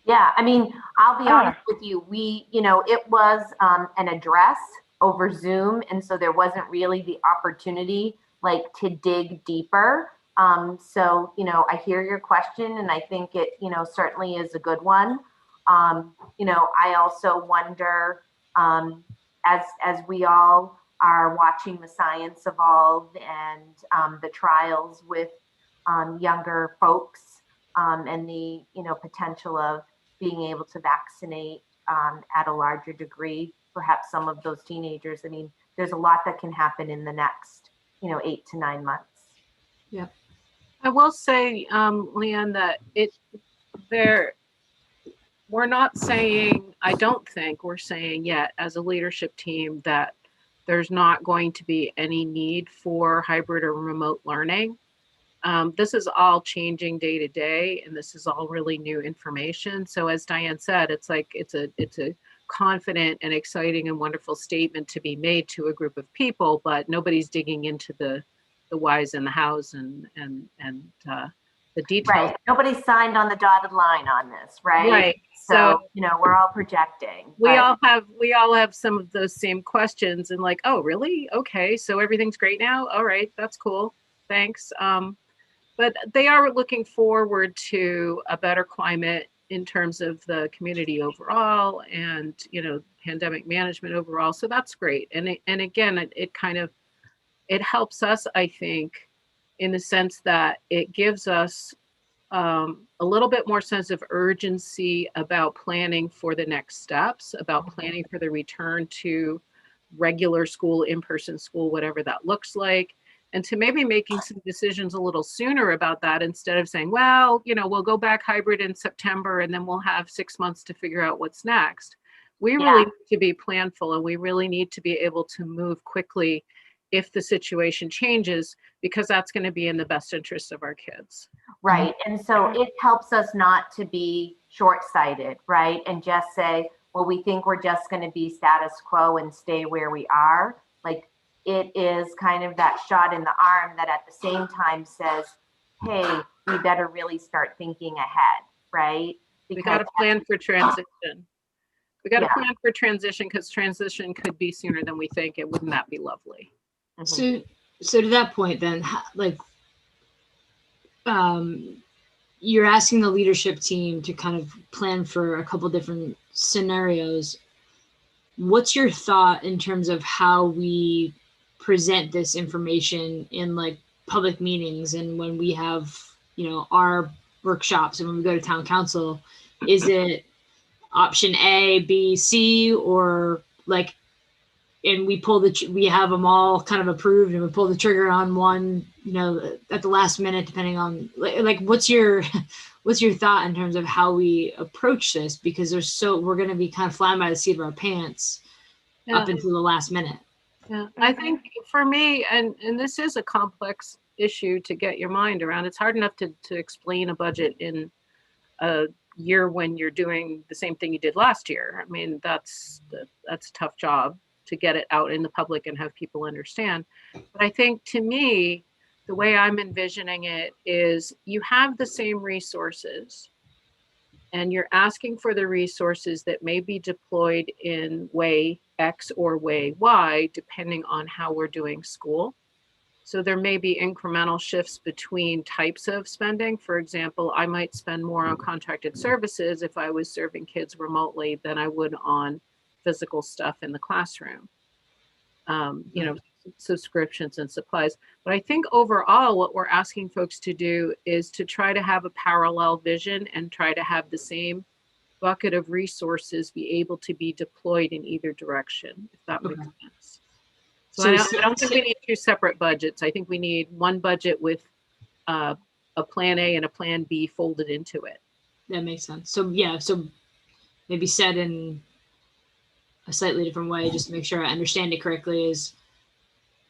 Speaker 6: Yeah, I mean, I'll be honest with you. It was an address over Zoom, and so there wasn't really the opportunity like to dig deeper. So, I hear your question, and I think it, certainly is a good one. I also wonder, as we all are watching the science evolve and the trials with younger folks and the, potential of being able to vaccinate at a larger degree, perhaps some of those teenagers. I mean, there's a lot that can happen in the next, 8 to 9 months.
Speaker 2: Yeah.
Speaker 3: I will say, Leanne, that we're not saying, I don't think we're saying yet as a leadership team that there's not going to be any need for hybrid or remote learning. This is all changing day to day, and this is all really new information. So as Diane said, it's like it's a confident and exciting and wonderful statement to be made to a group of people, but nobody's digging into the whys and the hows and the details.
Speaker 6: Right. Nobody signed on the dotted line on this, right?
Speaker 3: Right.
Speaker 6: So, we're all projecting.
Speaker 3: We all have some of those same questions and like, oh, really? Okay. So everything's great now. All right. That's cool. Thanks. But they are looking forward to a better climate in terms of the community overall and, pandemic management overall. So that's great. And again, it helps us, I think, in the sense that it gives us a little bit more sense of urgency about planning for the next steps, about planning for the return to regular school, in-person school, whatever that looks like, and to maybe making some decisions a little sooner about that instead of saying, well, we'll go back hybrid in September and then we'll have 6 months to figure out what's next. We really need to be planful, and we really need to be able to move quickly if the situation changes, because that's going to be in the best interest of our kids.
Speaker 6: Right. And so it helps us not to be short-sighted, right? And just say, well, we think we're just going to be status quo and stay where we are. Like, it is kind of that shot in the arm that at the same time says, hey, we better really start thinking ahead, right?
Speaker 3: We got to plan for transition. We got to plan for transition, because transition could be sooner than we think. And wouldn't that be lovely?
Speaker 2: So to that point, then, you're asking the leadership team to kind of plan for a couple different scenarios. What's your thought in terms of how we present this information in like public meetings and when we have, our workshops and when we go to town council? Is it option A, B, C, or like, and we have them all kind of approved and we pull the trigger on one, at the last minute, depending on like, what's your thought in terms of how we approach this? Because we're going to be kind of flying by the seat of our pants up until the last minute.
Speaker 3: Yeah, I think for me, and this is a complex issue to get your mind around. It's hard enough to explain a budget in a year when you're doing the same thing you did last year. I mean, that's a tough job to get it out in the public and have people understand. But I think, to me, the way I'm envisioning it is you have the same resources and you're asking for the resources that may be deployed in way X or way Y, depending on how we're doing school. So there may be incremental shifts between types of spending. For example, I might spend more on contracted services if I was serving kids remotely than I would on physical stuff in the classroom. subscriptions and supplies. But I think overall, what we're asking folks to do is to try to have a parallel vision and try to have the same bucket of resources be able to be deployed in either direction, if that makes sense. So I don't think we need two separate budgets. I think we need one budget with a plan A and a plan B folded into it.
Speaker 2: That makes sense. So yeah, so maybe said in a slightly different way, just to make sure I understand it correctly, is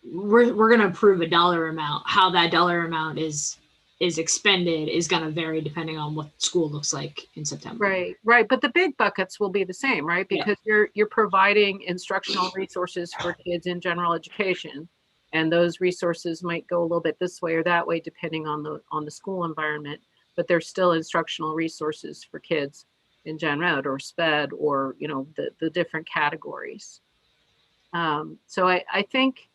Speaker 2: we're going to approve a dollar amount. How that dollar amount is expended is going to vary depending on what school looks like in September.
Speaker 3: Right. But the big buckets will be the same, right? Because you're providing instructional resources for kids in general education, and those resources might go a little bit this way or that way depending on the school environment. But they're still instructional resources for kids in gen ed or sped or the different categories. So I think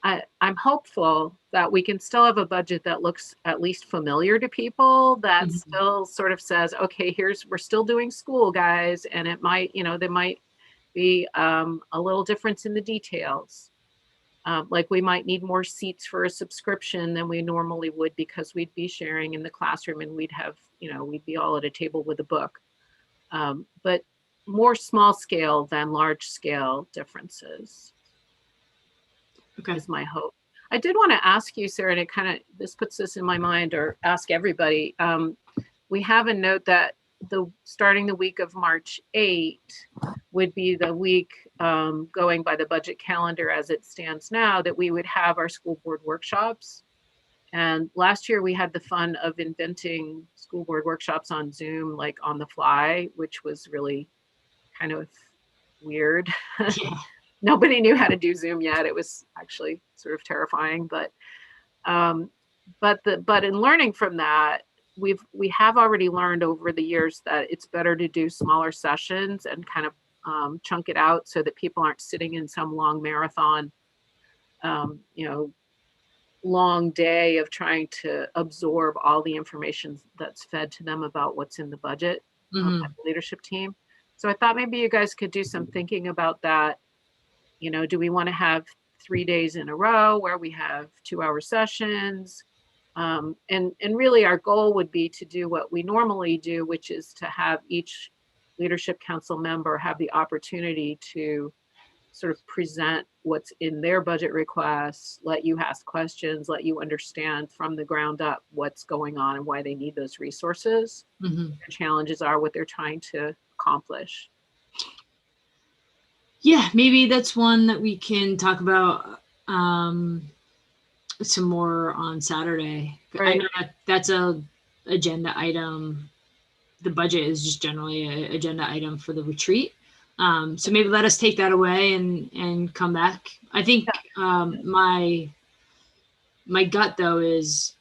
Speaker 3: I'm hopeful that we can still have a budget that looks at least familiar to people, that still sort of says, okay, we're still doing school, guys, and it might, there might be a little difference in the details. Like we might need more seats for a subscription than we normally would because we'd be sharing in the classroom and we'd have, we'd be all at a table with a book. But more small scale than large scale differences. Is my hope. I did want to ask you, Sarah, and this puts this in my mind, or ask everybody. We have a note that starting the week of March 8 would be the week, going by the budget calendar as it stands now, that we would have our school board workshops. And last year we had the fun of inventing school board workshops on Zoom, like on the fly, which was really kind of weird. Yeah. Nobody knew how to do Zoom yet. It was actually sort of terrifying, but in learning from that, we have already learned over the years that it's better to do smaller sessions and kind of chunk it out so that people aren't sitting in some long marathon, long day of trying to absorb all the information that's fed to them about what's in the budget of the leadership team. So I thought maybe you guys could do some thinking about that. Do we want to have 3 days in a row where we have 2-hour sessions? And really our goal would be to do what we normally do, which is to have each leadership council member have the opportunity to sort of present what's in their budget requests, let you ask questions, let you understand from the ground up what's going on and why they need those resources, their challenges are, what they're trying to accomplish.
Speaker 2: Yeah, maybe that's one that we can talk about some more on Saturday. Right. I know that's a agenda item. The budget is just generally an agenda item for the retreat. So maybe let us take that away and come back. I think my gut though is,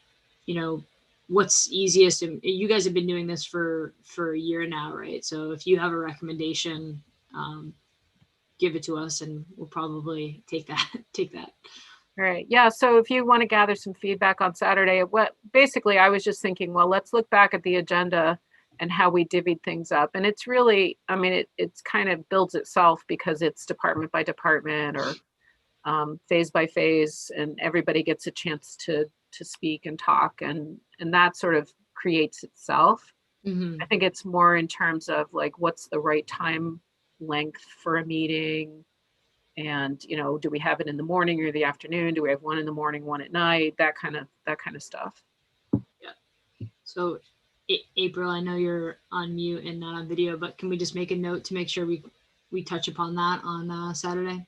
Speaker 2: what's easiest, and you guys have been doing this for a year now, right? So if you have a recommendation, give it to us and we'll probably take that.
Speaker 3: All right. Yeah. So if you want to gather some feedback on Saturday, basically I was just thinking, well, let's look back at the agenda and how we divvied things up. And it's really, it's kind of builds itself because it's department by department or phase by phase, and everybody gets a chance to speak and talk, and that sort of creates itself. I think it's more in terms of like, what's the right time length for a meeting, and do we have it in the morning or the afternoon? Do we have one in the morning, one at night? That kind of stuff.
Speaker 2: Yeah. So April, I know you're on mute and not on video, but can we just make a note to make sure we touch upon that on Saturday?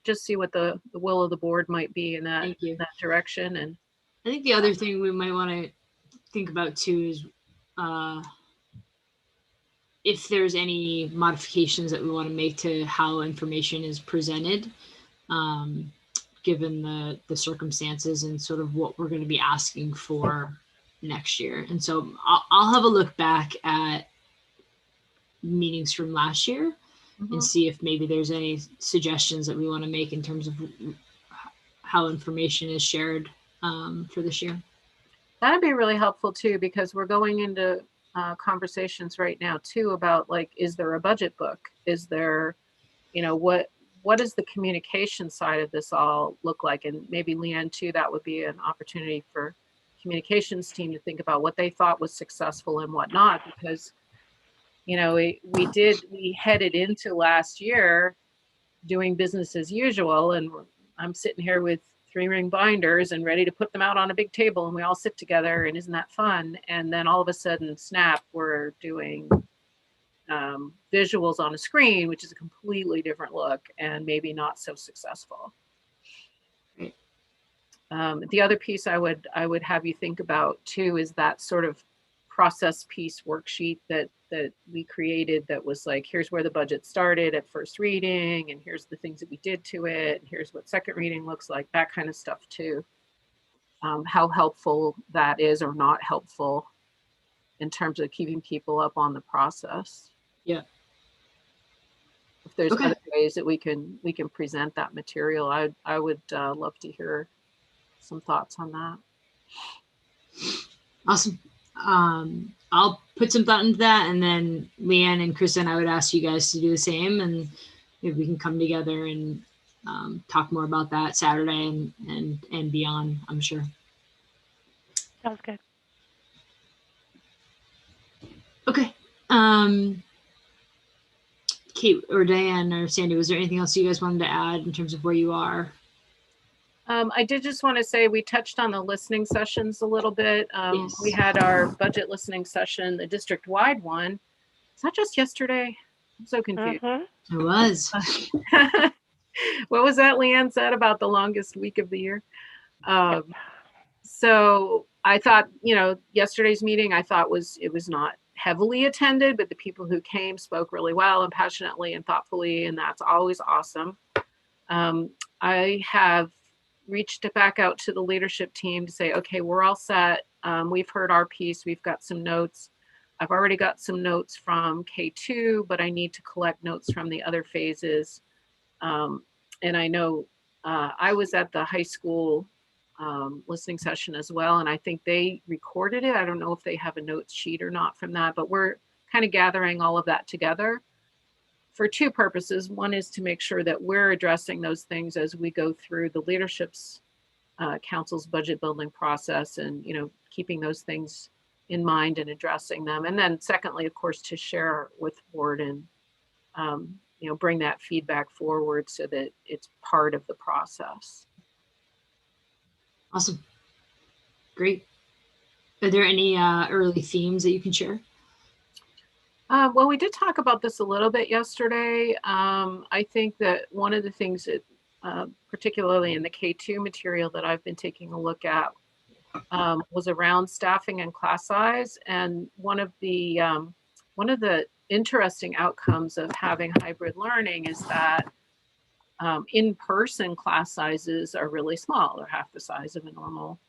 Speaker 3: Just see what the will of the board might be in that direction. And
Speaker 2: I think the other thing we might want to think about too is if there's any modifications that we want to make to how information is presented, given the circumstances and sort of what we're going to be asking for next year. And so I'll have a look back at meetings from last year and see if maybe there's any suggestions that we want to make in terms of how information is shared for this year.
Speaker 3: That'd be really helpful too, because we're going into conversations right now too about like, is there a budget book? Is there, what what does the communication side of this all look like? And maybe Leanne too, that would be an opportunity for communications team to think about what they thought was successful and what not, because we headed into last year doing business as usual, and I'm sitting here with 3-ring binders and ready to put them out on a big table, and we all sit together, and isn't that fun? And then all of a sudden, snap, we're doing visuals on a screen, which is a completely different look and maybe not so successful. The other piece I would have you think about too is that sort of process piece worksheet that we created that was like, here's where the budget started at first reading, and here's the things that we did to it, and here's what second reading looks like, that kind of stuff too. How helpful that is or not helpful in terms of keeping people up on the process.
Speaker 2: Yeah.
Speaker 3: If there's other ways that we can present that material, I would love to hear some thoughts on that.
Speaker 2: Awesome. I'll put some thought into that, and then Leanne and Kristen, I would ask you guys to do the same, and maybe we can come together and talk more about that Saturday and beyond, I'm sure.
Speaker 5: Sounds good.
Speaker 2: Okay. Kate or Diane or Sandy, was there anything else you guys wanted to add in terms of where you are?
Speaker 3: I did just want to say we touched on the listening sessions a little bit.
Speaker 2: Yes.
Speaker 3: We had our budget listening session, the district-wide one. Is that just yesterday? I'm so confused.
Speaker 2: It was.
Speaker 3: What was that Leanne said about the longest week of the year? So I thought, yesterday's meeting, I thought it was not heavily attended, but the people who came spoke really well and passionately and thoughtfully, and that's always awesome. I have reached back out to the leadership team to say, okay, we're all set. We've heard our piece. We've got some notes. I've already got some notes from K2, but I need to collect notes from the other phases. And I know I was at the high school listening session as well, and I think they recorded it. I don't know if they have a notes sheet or not from that, but we're kind of gathering all of that together for two purposes. One is to make sure that we're addressing those things as we go through the leadership's council's budget building process, and keeping those things in mind and addressing them. And then secondly, of course, to share with the board and bring that feedback forward so that it's part of the process.
Speaker 2: Awesome. Great. Are there any early themes that you can share?
Speaker 3: Well, we did talk about this a little bit yesterday. I think that one of the things that, particularly in the K2 material that I've been taking a look at, was around staffing and class size. And one of the interesting outcomes of having hybrid learning is that in-person class sizes are really small. They're half the size of a normal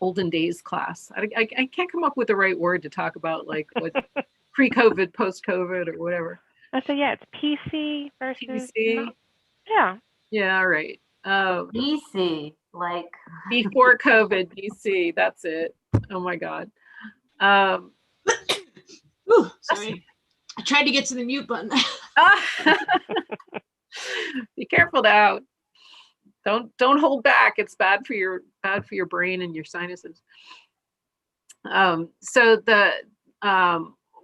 Speaker 3: olden days class. I can't come up with the right word to talk about like what pre-COVID, post-COVID, or whatever.
Speaker 5: So yeah, it's PC versus
Speaker 3: PC.
Speaker 5: Yeah.
Speaker 3: Yeah, right.
Speaker 6: BC, like
Speaker 3: Before COVID, BC. That's it. Oh my God.
Speaker 2: Ooh, sorry. I tried to get to the mute button.
Speaker 3: Be careful now. Don't hold back. It's bad for your brain and your sinuses. So the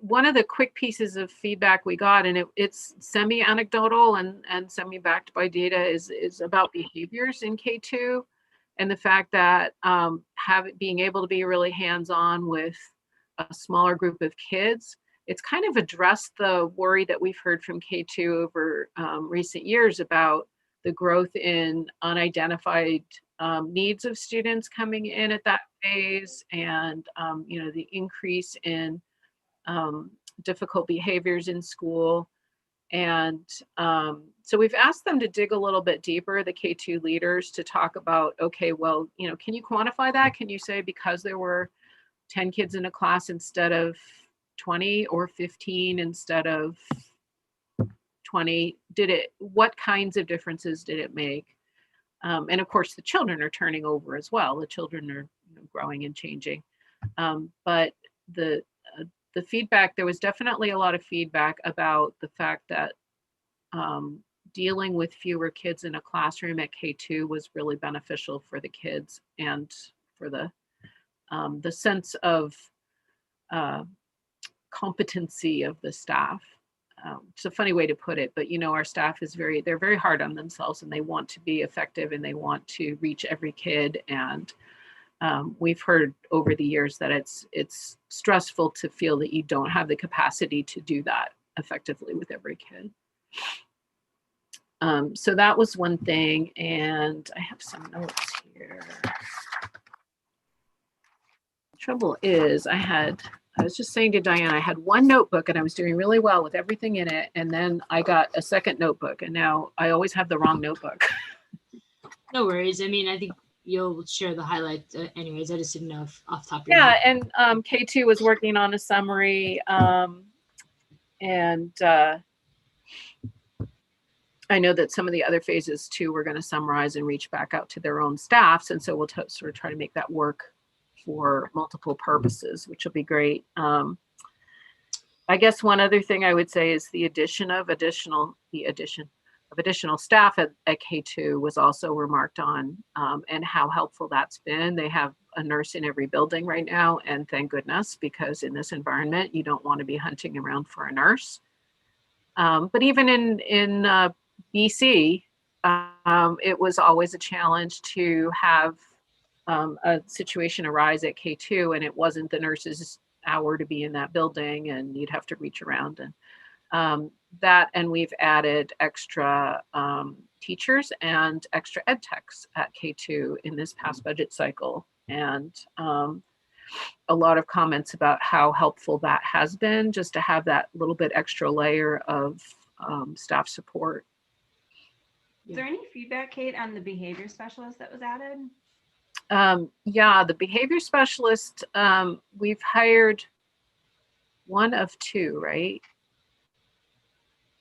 Speaker 3: one of the quick pieces of feedback we got, and it's semi-anecdotal and semi-backed by data, is about behaviors in K2, and the fact that being able to be really hands-on with a smaller group of kids, it's kind of addressed the worry that we've heard from K2 over recent years about the growth in unidentified needs of students coming in at that phase, and the increase in difficult behaviors in school. And so we've asked them to dig a little bit deeper, the K2 leaders, to talk about, okay, well, can you quantify that? Can you say because there were 10 kids in a class instead of 20, or 15 instead of 20, what kinds of differences did it make? And of course, the children are turning over as well. The children are growing and changing. But the feedback, there was definitely a lot of feedback about the fact that dealing with fewer kids in a classroom at K2 was really beneficial for the kids and for the sense of competency of the staff. It's a funny way to put it, but our staff is they're very hard on themselves, and they want to be effective, and they want to reach every kid. And we've heard over the years that it's stressful to feel that you don't have the capacity to do that effectively with every kid. So that was one thing, and I have some notes here. Trouble is, I was just saying to Diane, I had one notebook and I was doing really well with everything in it, and then I got a second notebook, and now I always have the wrong notebook.
Speaker 2: No worries. I mean, I think you'll share the highlights anyways. I just didn't know if off the top of your head.
Speaker 3: And K2 was working on a summary, and I know that some of the other phases too, we're going to summarize and reach back out to their own staffs, and so we'll sort of try to make that work for multiple purposes, which will be great. I guess one other thing I would say is the addition of additional staff at K2 was also remarked on, and how helpful that's been. They have a nurse in every building right now, and thank goodness, because in this environment, you don't want to be hunting around for a nurse. But even in BC, it was always a challenge to have a situation arise at K2, and it wasn't the nurse's hour to be in that building, and you'd have to reach around. And and we've added extra teachers and extra ed techs at K2 in this past budget cycle, and a lot of comments about how helpful that has been, just to have that little bit extra layer of staff support.
Speaker 4: Is there any feedback, Kate, on the behavior specialist that was added?
Speaker 3: Yeah, the behavior specialist, we've hired one of two, right?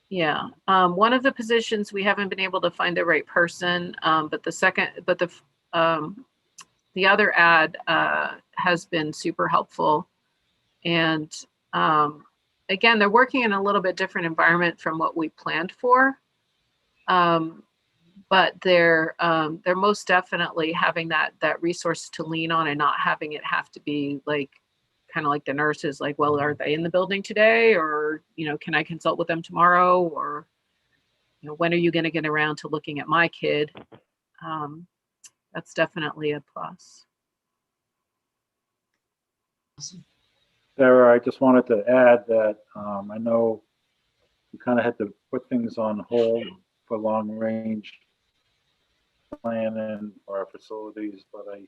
Speaker 3: Yeah, one of the positions we haven't been able to find the right person, but the other ad has been super helpful. And again, they're working in a little bit different environment from what we planned for. But they're most definitely having that resource to lean on, and not having it have to be like kind of like the nurses, like, well, are they in the building today, or can I consult with them tomorrow, or when are you going to get around to looking at my kid? That's definitely a plus.
Speaker 7: Sarah, I just wanted to add that I know we kind of had to put things on hold for long range planning for our facilities, but I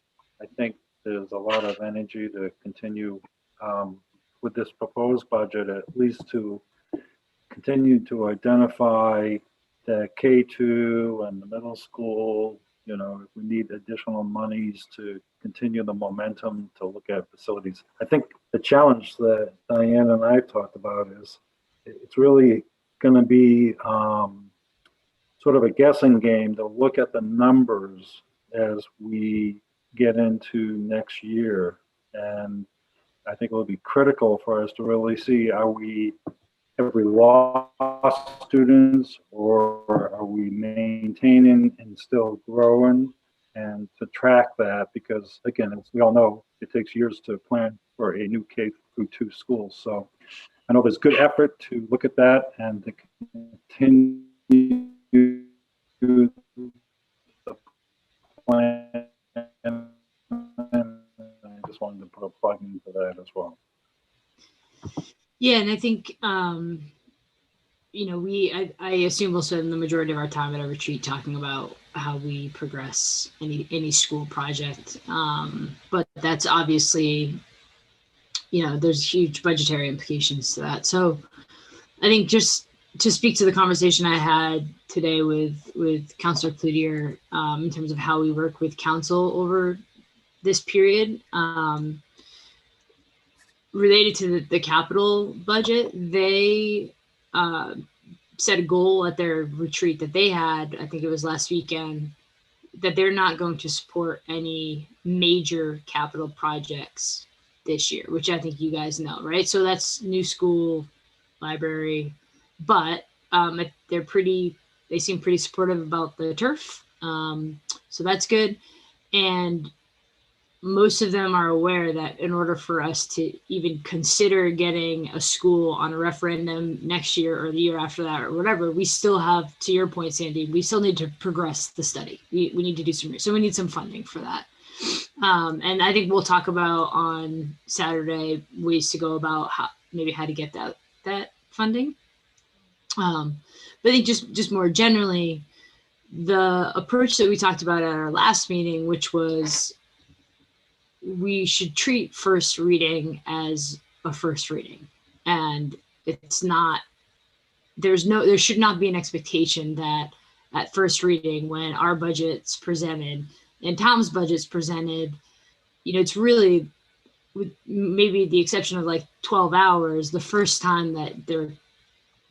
Speaker 7: think there's a lot of energy to continue with this proposed budget, at least to continue to identify the K2 and the middle school. If we need additional monies to continue the momentum to look at facilities. I think the challenge that Diane and I talked about is it's really going to be sort of a guessing game to look at the numbers as we get into next year. And I think it will be critical for us to really see, have we lost students, or are we maintaining and still growing? And to track that, because again, as we all know, it takes years to plan for a new K-2 school. So I know there's good effort to look at that and to continue the plan. I just wanted to put a plug into that as well.
Speaker 2: Yeah, and I think I assume we'll spend the majority of our time at our retreat talking about how we progress any school project. But that's obviously, there's huge budgetary implications to that. So I think just to speak to the conversation I had today with Councilor Cloutier, in terms of how we work with council over this period, related to the capital budget, they set a goal at their retreat that they had, I think it was last weekend, that they're not going to support any major capital projects this year, which I think you guys know, right? So that's new school, library, but they seem pretty supportive about the turf. So that's good. And most of them are aware that in order for us to even consider getting a school on a referendum next year or the year after that or whatever, we still have, to your point, Sandy, we still need to progress the study. We need to do so we need some funding for that. And I think we'll talk about on Saturday ways to go about how to get that funding. But I think just more generally, the approach that we talked about at our last meeting, which was we should treat first reading as a first reading, and there should not be an expectation that at first reading, when our budget's presented and Tom's budget's presented, it's really, with maybe the exception of like 12 hours, the first time that they're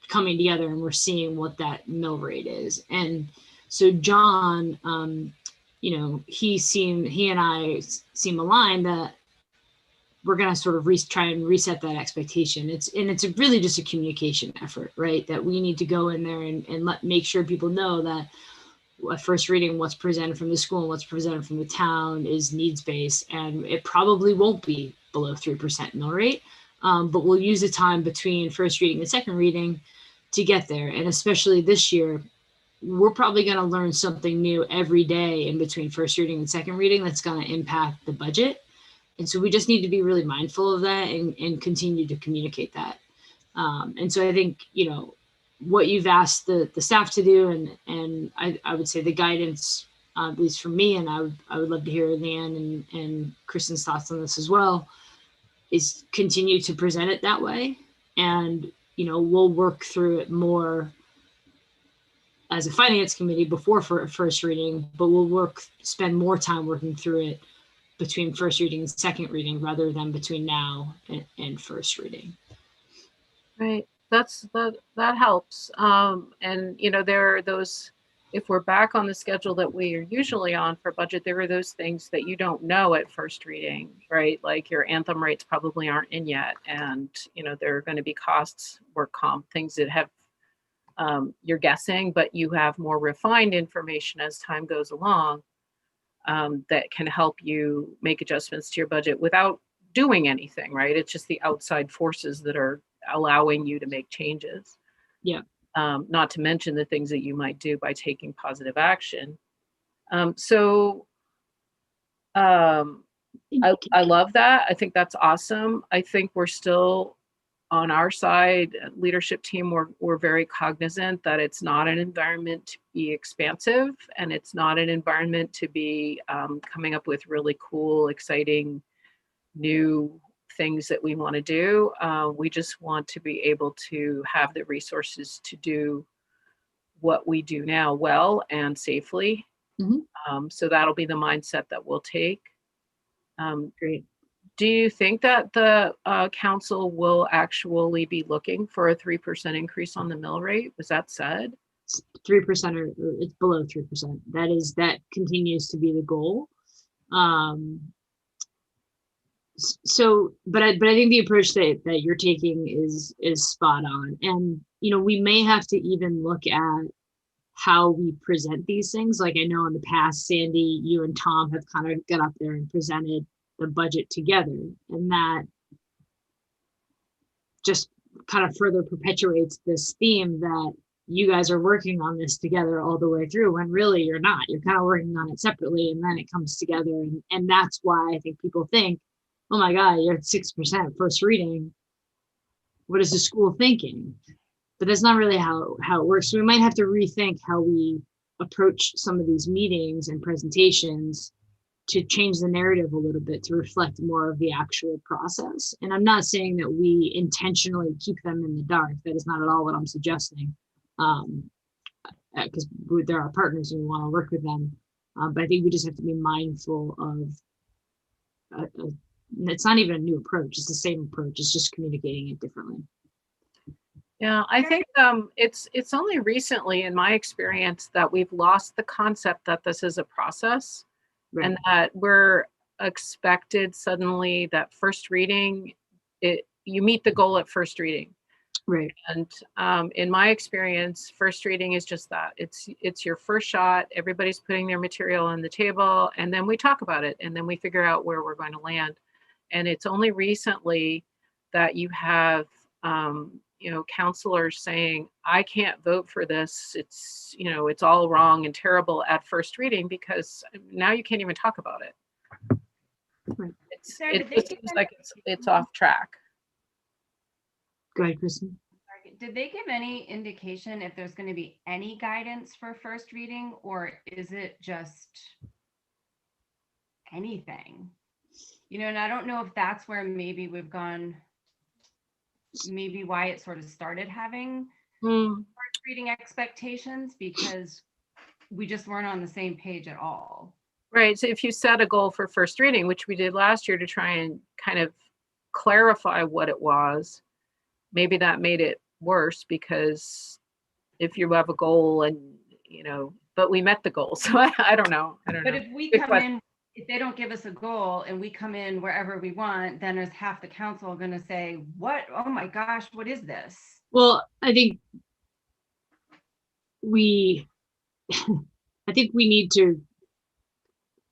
Speaker 2: coming together and we're seeing what that mill rate is. And so John, he and I seem aligned that we're going to sort of try and reset that expectation. It's really just a communication effort, right? That we need to go in there and make sure people know that at first reading, what's presented from the school and what's presented from the town is needs-based, and it probably won't be below 3% mill rate. But we'll use the time between first reading and second reading to get there. And especially this year, we're probably going to learn something new every day in between first reading and second reading that's going to impact the budget. And so we just need to be really mindful of that and continue to communicate that. And so I think, what you've asked the staff to do, and I would say the guidance, at least for me, and I would love to hear Leanne and Kristen's thoughts on this as well, is continue to present it that way. And, we'll work through it more as a finance committee before first reading, but we'll spend more time working through it between first reading and second reading rather than between now and first reading.
Speaker 3: Right. That helps. And there are those, if we're back on the schedule that we are usually on for budget, there are those things that you don't know at first reading, right? Like your anthem rates probably aren't in yet. And, there are going to be costs, work comp, things that have, you're guessing, but you have more refined information as time goes along, that can help you make adjustments to your budget without doing anything, right? It's just the outside forces that are allowing you to make changes.
Speaker 2: Yeah.
Speaker 3: Not to mention the things that you might do by taking positive action. I love that. I think that's awesome. I think we're still on our side, leadership team, we're very cognizant that it's not an environment to be expansive, and it's not an environment to be coming up with really cool, exciting, new things that we want to do. We just want to be able to have the resources to do what we do now well and safely.
Speaker 2: Mm-hmm.
Speaker 3: So that'll be the mindset that we'll take.
Speaker 2: Great.
Speaker 3: Do you think that the council will actually be looking for a 3% increase on the mill rate? Was that said?
Speaker 2: It's 3% or it's below 3%. That continues to be the goal. But I think the approach that you're taking is spot on. And, we may have to even look at how we present these things. Like I know in the past, Sandy, you and Tom have kind of got up there and presented the budget together, and that just kind of further perpetuates this theme that you guys are working on this together all the way through, when really you're not. You're kind of working on it separately, and then it comes together. And that's why I think people think, oh my God, you're at 6% first reading. What is the school thinking? But that's not really how it works. So we might have to rethink how we approach some of these meetings and presentations to change the narrative a little bit to reflect more of the actual process. And I'm not saying that we intentionally keep them in the dark. That is not at all what I'm suggesting. Because they're our partners and we want to work with them. But I think we just have to be mindful of, it's not even a new approach. It's the same approach. It's just communicating it differently.
Speaker 3: Yeah, I think it's only recently, in my experience, that we've lost the concept that this is a process. Right. And that we're expected suddenly that first reading, you meet the goal at first reading.
Speaker 2: Right.
Speaker 3: And in my experience, first reading is just that. It's your first shot. Everybody's putting their material on the table, and then we talk about it, and then we figure out where we're going to land. And it's only recently that you have, counselors saying, I can't vote for this. It's, it's all wrong and terrible at first reading, because now you can't even talk about it.
Speaker 2: Right.
Speaker 4: Sarah,
Speaker 3: It
Speaker 4: did they
Speaker 3: just
Speaker 4: give
Speaker 3: seems like it's off track.
Speaker 2: Go ahead, Kristen.
Speaker 4: Did they give any indication if there's going to be any guidance for first reading, or is it just anything? And I don't know if that's where maybe we've gone, maybe why it sort of started having first reading expectations, because we just weren't on the same page at all.
Speaker 3: Right. So if you set a goal for first reading, which we did last year to try and kind of clarify what it was, maybe that made it worse, because if you have a goal and, but we met the goal. So I don't know.
Speaker 4: But if we
Speaker 3: Good
Speaker 4: come
Speaker 3: question.
Speaker 4: in, if they don't give us a goal and we come in wherever we want, then there's half the council going to say, what? Oh my gosh, what is this?
Speaker 2: Well, I think we need to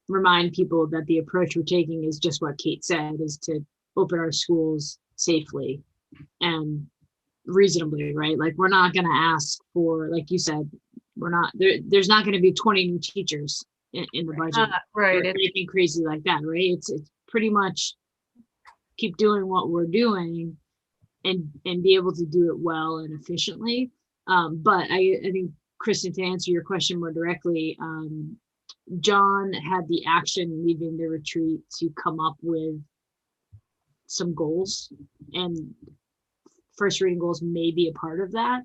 Speaker 2: remind people that the approach we're taking is just what Kate said, is to open our schools safely and reasonably, right? Like, we're not going to ask for, like you said, there's not going to be 20 new teachers in the budget.
Speaker 3: Right.
Speaker 2: Or anything crazy like that, right? It's pretty much keep doing what we're doing and be able to do it well and efficiently. But I think, Kristen, to answer your question more directly, John had the action leaving the retreat to come up with some goals, and first reading goals may be a part of that.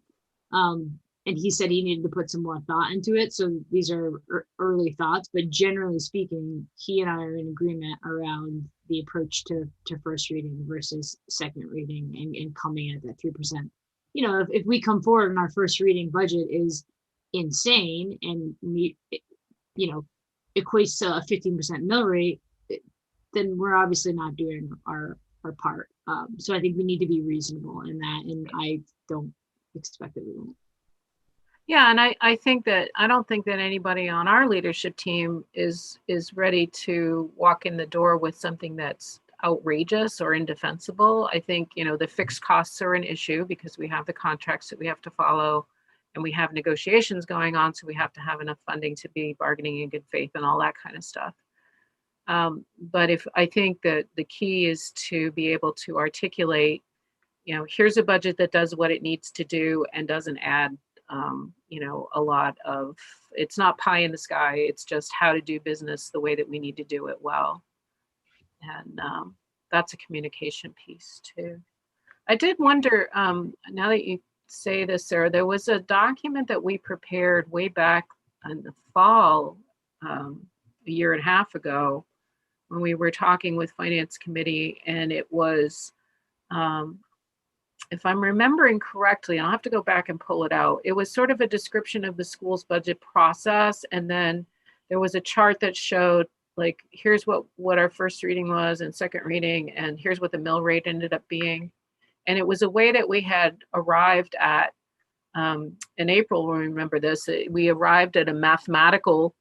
Speaker 2: And he said he needed to put some more thought into it. So these are early thoughts, but generally speaking, he and I are in agreement around the approach to first reading versus second reading, and coming at that 3%. If we come forward and our first reading budget is insane and equates to a 15% mill rate, then we're obviously not doing our part. So I think we need to be reasonable in that, and I don't expect that we won't.
Speaker 3: Yeah, and I don't think that anybody on our leadership team is ready to walk in the door with something that's outrageous or indefensible. I think, the fixed costs are an issue because we have the contracts that we have to follow, and we have negotiations going on, so we have to have enough funding to be bargaining in good faith and all that kind of stuff. But I think that the key is to be able to articulate, here's a budget that does what it needs to do and doesn't add a lot of, it's not pie in the sky. It's just how to do business the way that we need to do it well. And that's a communication piece too. I did wonder, now that you say this, Sarah, there was a document that we prepared way back in the fall, a year and a half ago, when we were talking with Finance Committee, and it was, if I'm remembering correctly, I'll have to go back and pull it out. It was sort of a description of the school's budget process. And then there was a chart that showed, like, here's what our first reading was and second reading, and here's what the mill rate ended up being. And it was a way that we had arrived at, in April, when we remember this, we arrived at a mathematical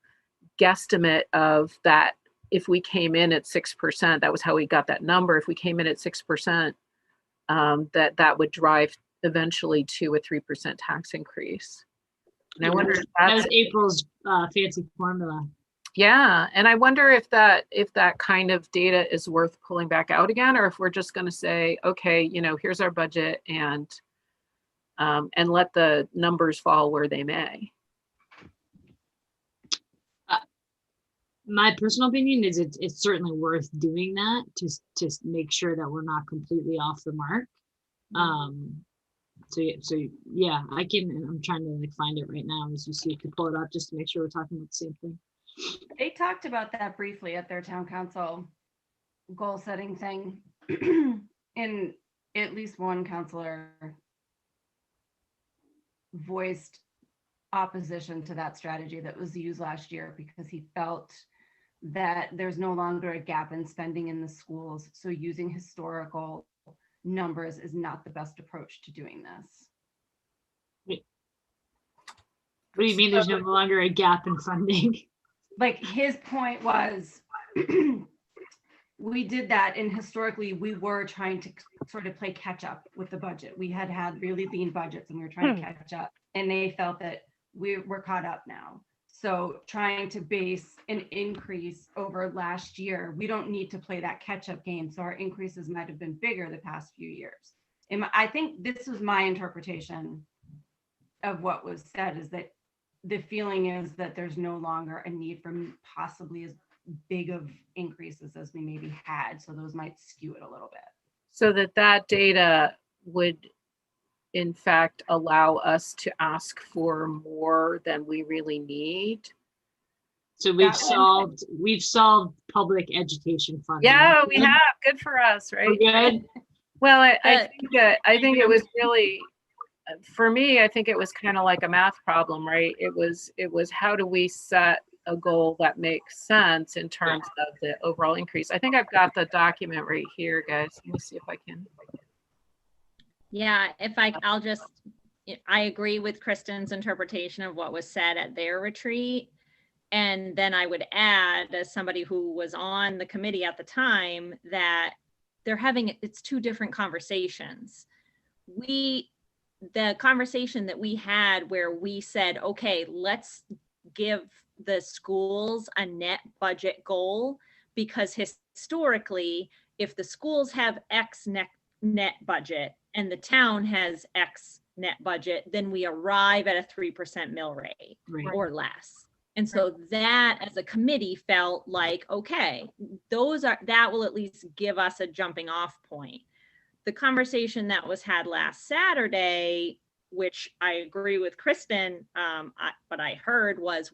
Speaker 3: guesstimate of that. If we came in at 6%, that was how we got that number. If we came in at 6%, that would drive eventually to a 3% tax increase. And I wonder if that's
Speaker 2: April's fancy formula.
Speaker 3: Yeah, and I wonder if that kind of data is worth pulling back out again, or if we're just going to say, okay, here's our budget, and let the numbers fall where they may.
Speaker 2: My personal opinion is it's certainly worth doing that to make sure that we're not completely off the mark. So yeah, I'm trying to find it right now as you see, to pull it up just to make sure we're talking about the same thing.
Speaker 4: They talked about that briefly at their town council goal setting thing. And at least one counselor voiced opposition to that strategy that was used last year, because he felt that there's no longer a gap in spending in the schools. So using historical numbers is not the best approach to doing this.
Speaker 2: What do you mean there's no longer a gap in funding?
Speaker 4: Like his point was, we did that, and historically we were trying to sort of play catch up with the budget. We had had really lean budgets and we were trying to catch up, and they felt that we're caught up now. So trying to base an increase over last year, we don't need to play that catch up game. So our increases might have been bigger the past few years. And I think this was my interpretation of what was said, is that the feeling is that there's no longer a need for possibly as big of increases as we maybe had. So those might skew it a little bit.
Speaker 3: So that data would in fact allow us to ask for more than we really need.
Speaker 2: So we've solved public education funding.
Speaker 3: Yeah, we have. Good for us, right?
Speaker 2: We're good.
Speaker 3: Well, I think it was really, for me, I think it was kind of like a math problem, right? It was how do we set a goal that makes sense in terms of the overall increase. I think I've got the document right here, guys. Let me see if I can.
Speaker 1: Yeah, I agree with Kristen's interpretation of what was said at their retreat. And then I would add, as somebody who was on the committee at the time, that it's two different conversations. The conversation that we had where we said, okay, let's give the schools a net budget goal, because historically, if the schools have X net budget and the town has X net budget, then we arrive at a 3% mill rate or less. And so that as a committee felt like, okay, that will at least give us a jumping off point. The conversation that was had last Saturday, which I agree with Kristen, what I heard was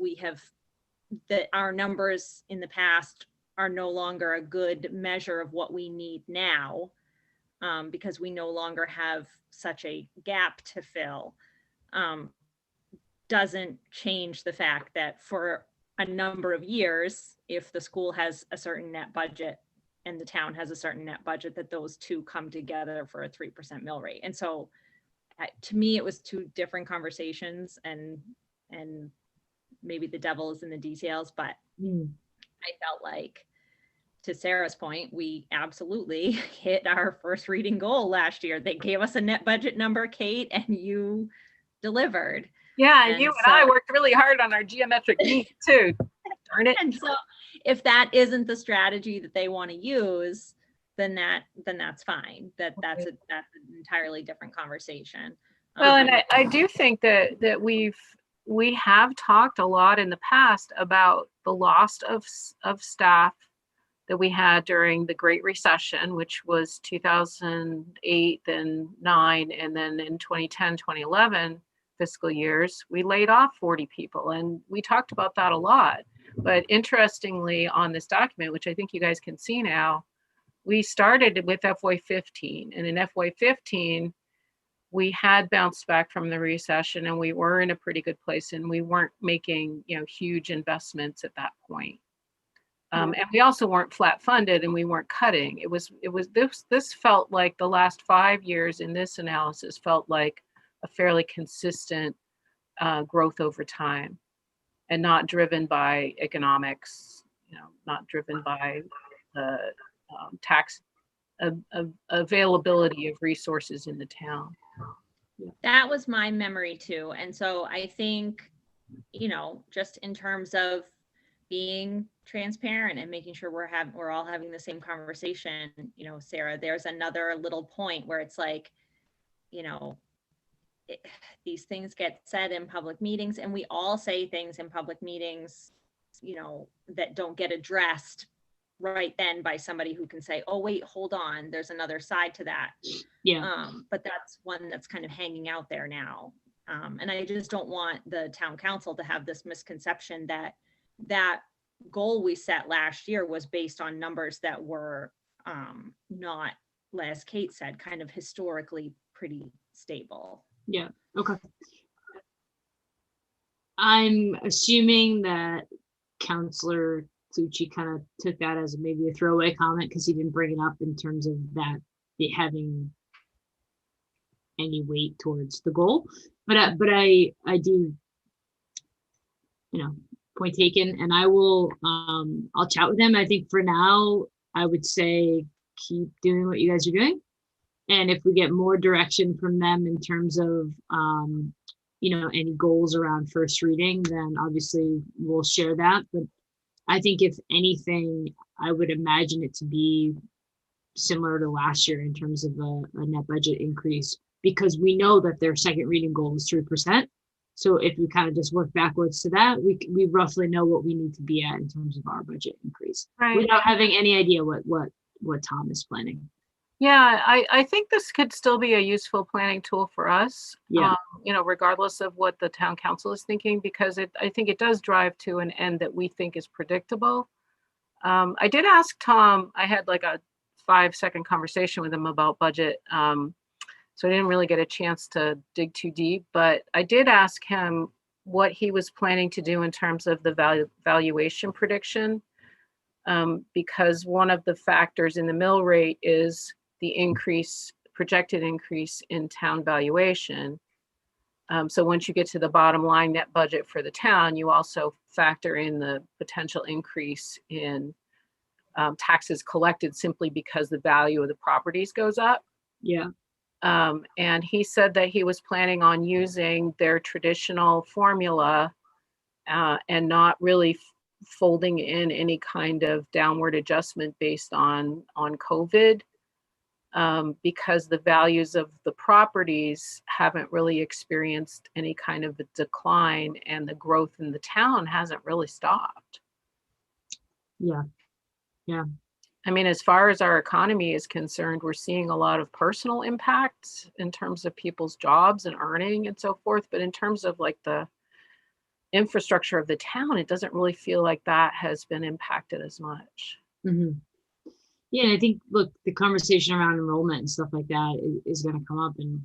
Speaker 1: that our numbers in the past are no longer a good measure of what we need now, because we no longer have such a gap to fill. Doesn't change the fact that for a number of years, if the school has a certain net budget and the town has a certain net budget, that those two come together for a 3% mill rate. And so to me, it was two different conversations, and maybe the devil is in the details, but I felt like, to Sarah's point, we absolutely hit our first reading goal last year. They gave us a net budget number, Kate, and you delivered.
Speaker 3: Yeah, and you and I worked really hard on our geometric mean too. Darn it.
Speaker 1: And so if that isn't the strategy that they want to use, then that's fine. That's an entirely different conversation.
Speaker 3: Well, and I do think that we have talked a lot in the past about the loss of staff that we had during the Great Recession, which was 2008 and 9, and then in 2010, 2011 fiscal years, we laid off 40 people, and we talked about that a lot. But interestingly, on this document, which I think you guys can see now, we started with FY15, and in FY15, we had bounced back from the recession, and we were in a pretty good place, and we weren't making huge investments at that point. And we also weren't flat funded, and we weren't cutting. This felt like the last 5 years in this analysis felt like a fairly consistent growth over time, and not driven by economics, not driven by the tax availability of resources in the town.
Speaker 1: That was my memory too. And so I think, just in terms of being transparent and making sure we're all having the same conversation, Sarah, there's another little point where it's like, these things get said in public meetings, and we all say things in public meetings, that don't get addressed right then by somebody who can say, oh, wait, hold on, there's another side to that.
Speaker 2: Yeah.
Speaker 1: But that's one that's kind of hanging out there now. And I just don't want the town council to have this misconception that goal we set last year was based on numbers that were not, as Kate said, kind of historically pretty stable.
Speaker 2: Yeah. Okay. I'm assuming that Councillor Clucci kind of took that as maybe a throwaway comment because he didn't bring it up in terms of that having any weight towards the goal. But I do, point taken, and I will, I'll chat with them. I think for now, I would say keep doing what you guys are doing. And if we get more direction from them in terms of, any goals around first reading, then obviously we'll share that. But I think if anything, I would imagine it to be similar to last year in terms of a net budget increase, because we know that their second reading goal is 3%. So if we kind of just work backwards to that, we roughly know what we need to be at in terms of our budget increase,
Speaker 3: Right.
Speaker 2: without having any idea what Tom is planning.
Speaker 3: Yeah, I think this could still be a useful planning tool for us.
Speaker 2: Yeah.
Speaker 3: Regardless of what the town council is thinking, because I think it does drive to an end that we think is predictable. I did ask Tom, I had like a 5-second conversation with him about budget. So I didn't really get a chance to dig too deep, but I did ask him what he was planning to do in terms of the valuation prediction. Because one of the factors in the mill rate is the projected increase in town valuation. So once you get to the bottom line net budget for the town, you also factor in the potential increase in taxes collected simply because the value of the properties goes up.
Speaker 2: Yeah.
Speaker 3: And he said that he was planning on using their traditional formula and not really folding in any kind of downward adjustment based on COVID, because the values of the properties haven't really experienced any kind of a decline, and the growth in the town hasn't really stopped.
Speaker 2: Yeah.
Speaker 3: I mean, as far as our economy is concerned, we're seeing a lot of personal impacts in terms of people's jobs and earning and so forth. But in terms of like the infrastructure of the town, it doesn't really feel like that has been impacted as much.
Speaker 2: Mm-hmm. Yeah, and I think, look, the conversation around enrollment and stuff like that is going to come up. And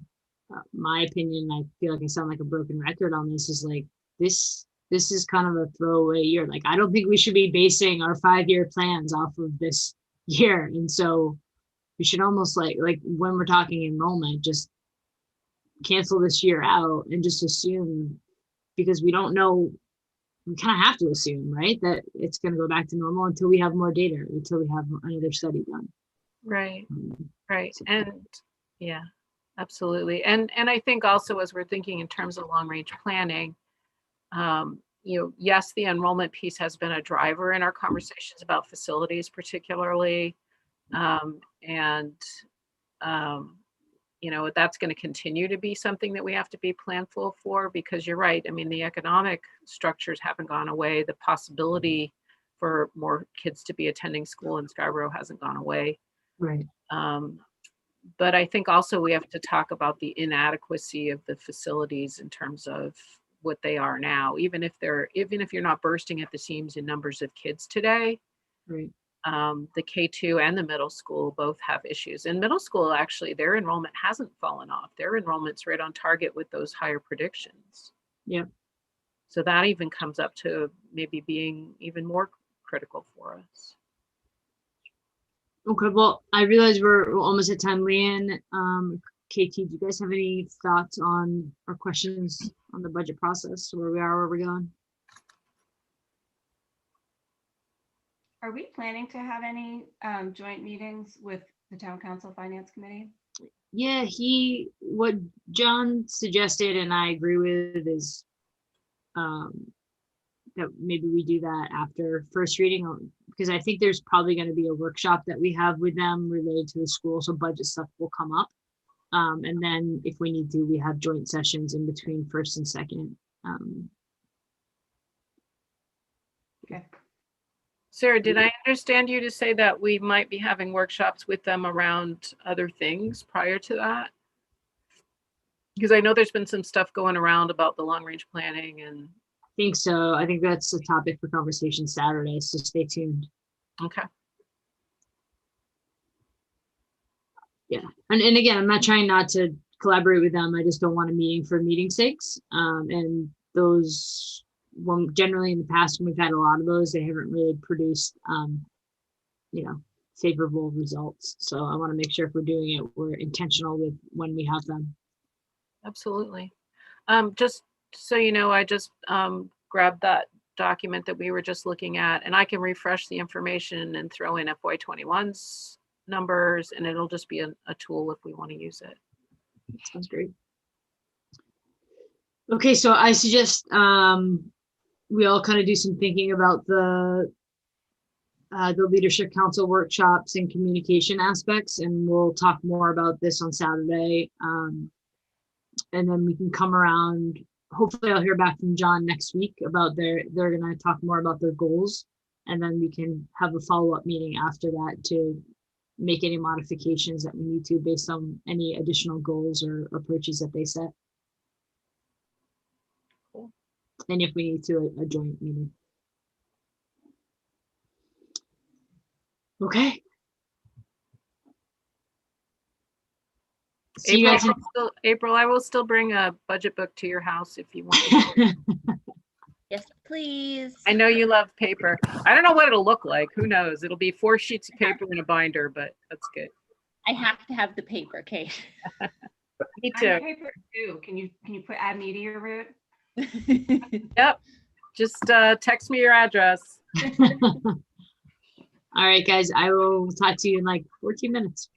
Speaker 2: my opinion, I feel like I sound like a broken record on this, is like this is kind of a throwaway year. Like, I don't think we should be basing our 5-year plans off of this year. And so we should almost like when we're talking enrollment, just cancel this year out and just assume, because we don't know, we kind of have to assume, right, that it's going to go back to normal until we have more data, until we have another study done.
Speaker 3: Right. And yeah, absolutely. And I think also, as we're thinking in terms of long range planning, yes, the enrollment piece has been a driver in our conversations about facilities particularly. That's going to continue to be something that we have to be planful for, because you're right. I mean, the economic structures haven't gone away. The possibility for more kids to be attending school in Scarborough hasn't gone away. Right. But I think also we have to talk about the inadequacy of the facilities in terms of what they are now, even if you're not bursting at the seams in numbers of kids today. Right. The K2 and the middle school both have issues. In middle school, actually, their enrollment hasn't fallen off. Their enrollment's right on target with those higher predictions. Yeah. So that even comes up to maybe being even more critical for us.
Speaker 2: Okay, well, I realize we're almost at time. Leanne, KT, do you guys have any thoughts on or questions on the budget process, where we are, where we're going?
Speaker 4: Are we planning to have any joint meetings with the Town Council Finance Committee?
Speaker 2: Yeah, what John suggested, and I agree with, is that maybe we do that after first reading, because I think there's probably going to be a workshop that we have with them related to the school, so budget stuff will come up. And then if we need to, we have joint sessions in between first and second.
Speaker 4: Okay.
Speaker 3: Sarah, did I understand you to say that we might be having workshops with them around other things prior to that? Because I know there's been some stuff going around about the long range planning and.
Speaker 2: I think so. I think that's a topic for conversation Saturday, so stay tuned.
Speaker 3: Okay.
Speaker 2: Yeah, and again, I'm not trying not to collaborate with them. I just don't want a meeting for meeting's sakes. And those, generally in the past, when we've had a lot of those, they haven't really produced, favorable results. So I want to make sure if we're doing it, we're intentional with when we have them.
Speaker 3: Absolutely. Just so you know, I just grabbed that document that we were just looking at, and I can refresh the information and throw in FY21's numbers, and it'll just be a tool if we want to use it.
Speaker 2: Sounds great. Okay, so I suggest we all kind of do some thinking about the leadership council workshops and communication aspects, and we'll talk more about this on Saturday. And then we can come around. Hopefully I'll hear back from John next week about they're going to talk more about their goals, and then we can have a follow-up meeting after that to make any modifications that we need to based on any additional goals or approaches that they set.
Speaker 3: Cool.
Speaker 2: And if we need to, a joint meeting. Okay. See you guys in-
Speaker 3: April, I will still bring a budget book to your house if you want.
Speaker 1: Yes, please.
Speaker 3: I know you love paper. I don't know what it'll look like. Who knows? It'll be 4 sheets of paper in a binder, but that's good.
Speaker 1: I have to have the paper, Kate.
Speaker 3: Me
Speaker 4: I'm
Speaker 3: too.
Speaker 4: paper too. Can you add me to your route?
Speaker 3: Yep. Just text me your address.
Speaker 2: All right, guys, I will talk to you in like 14 minutes.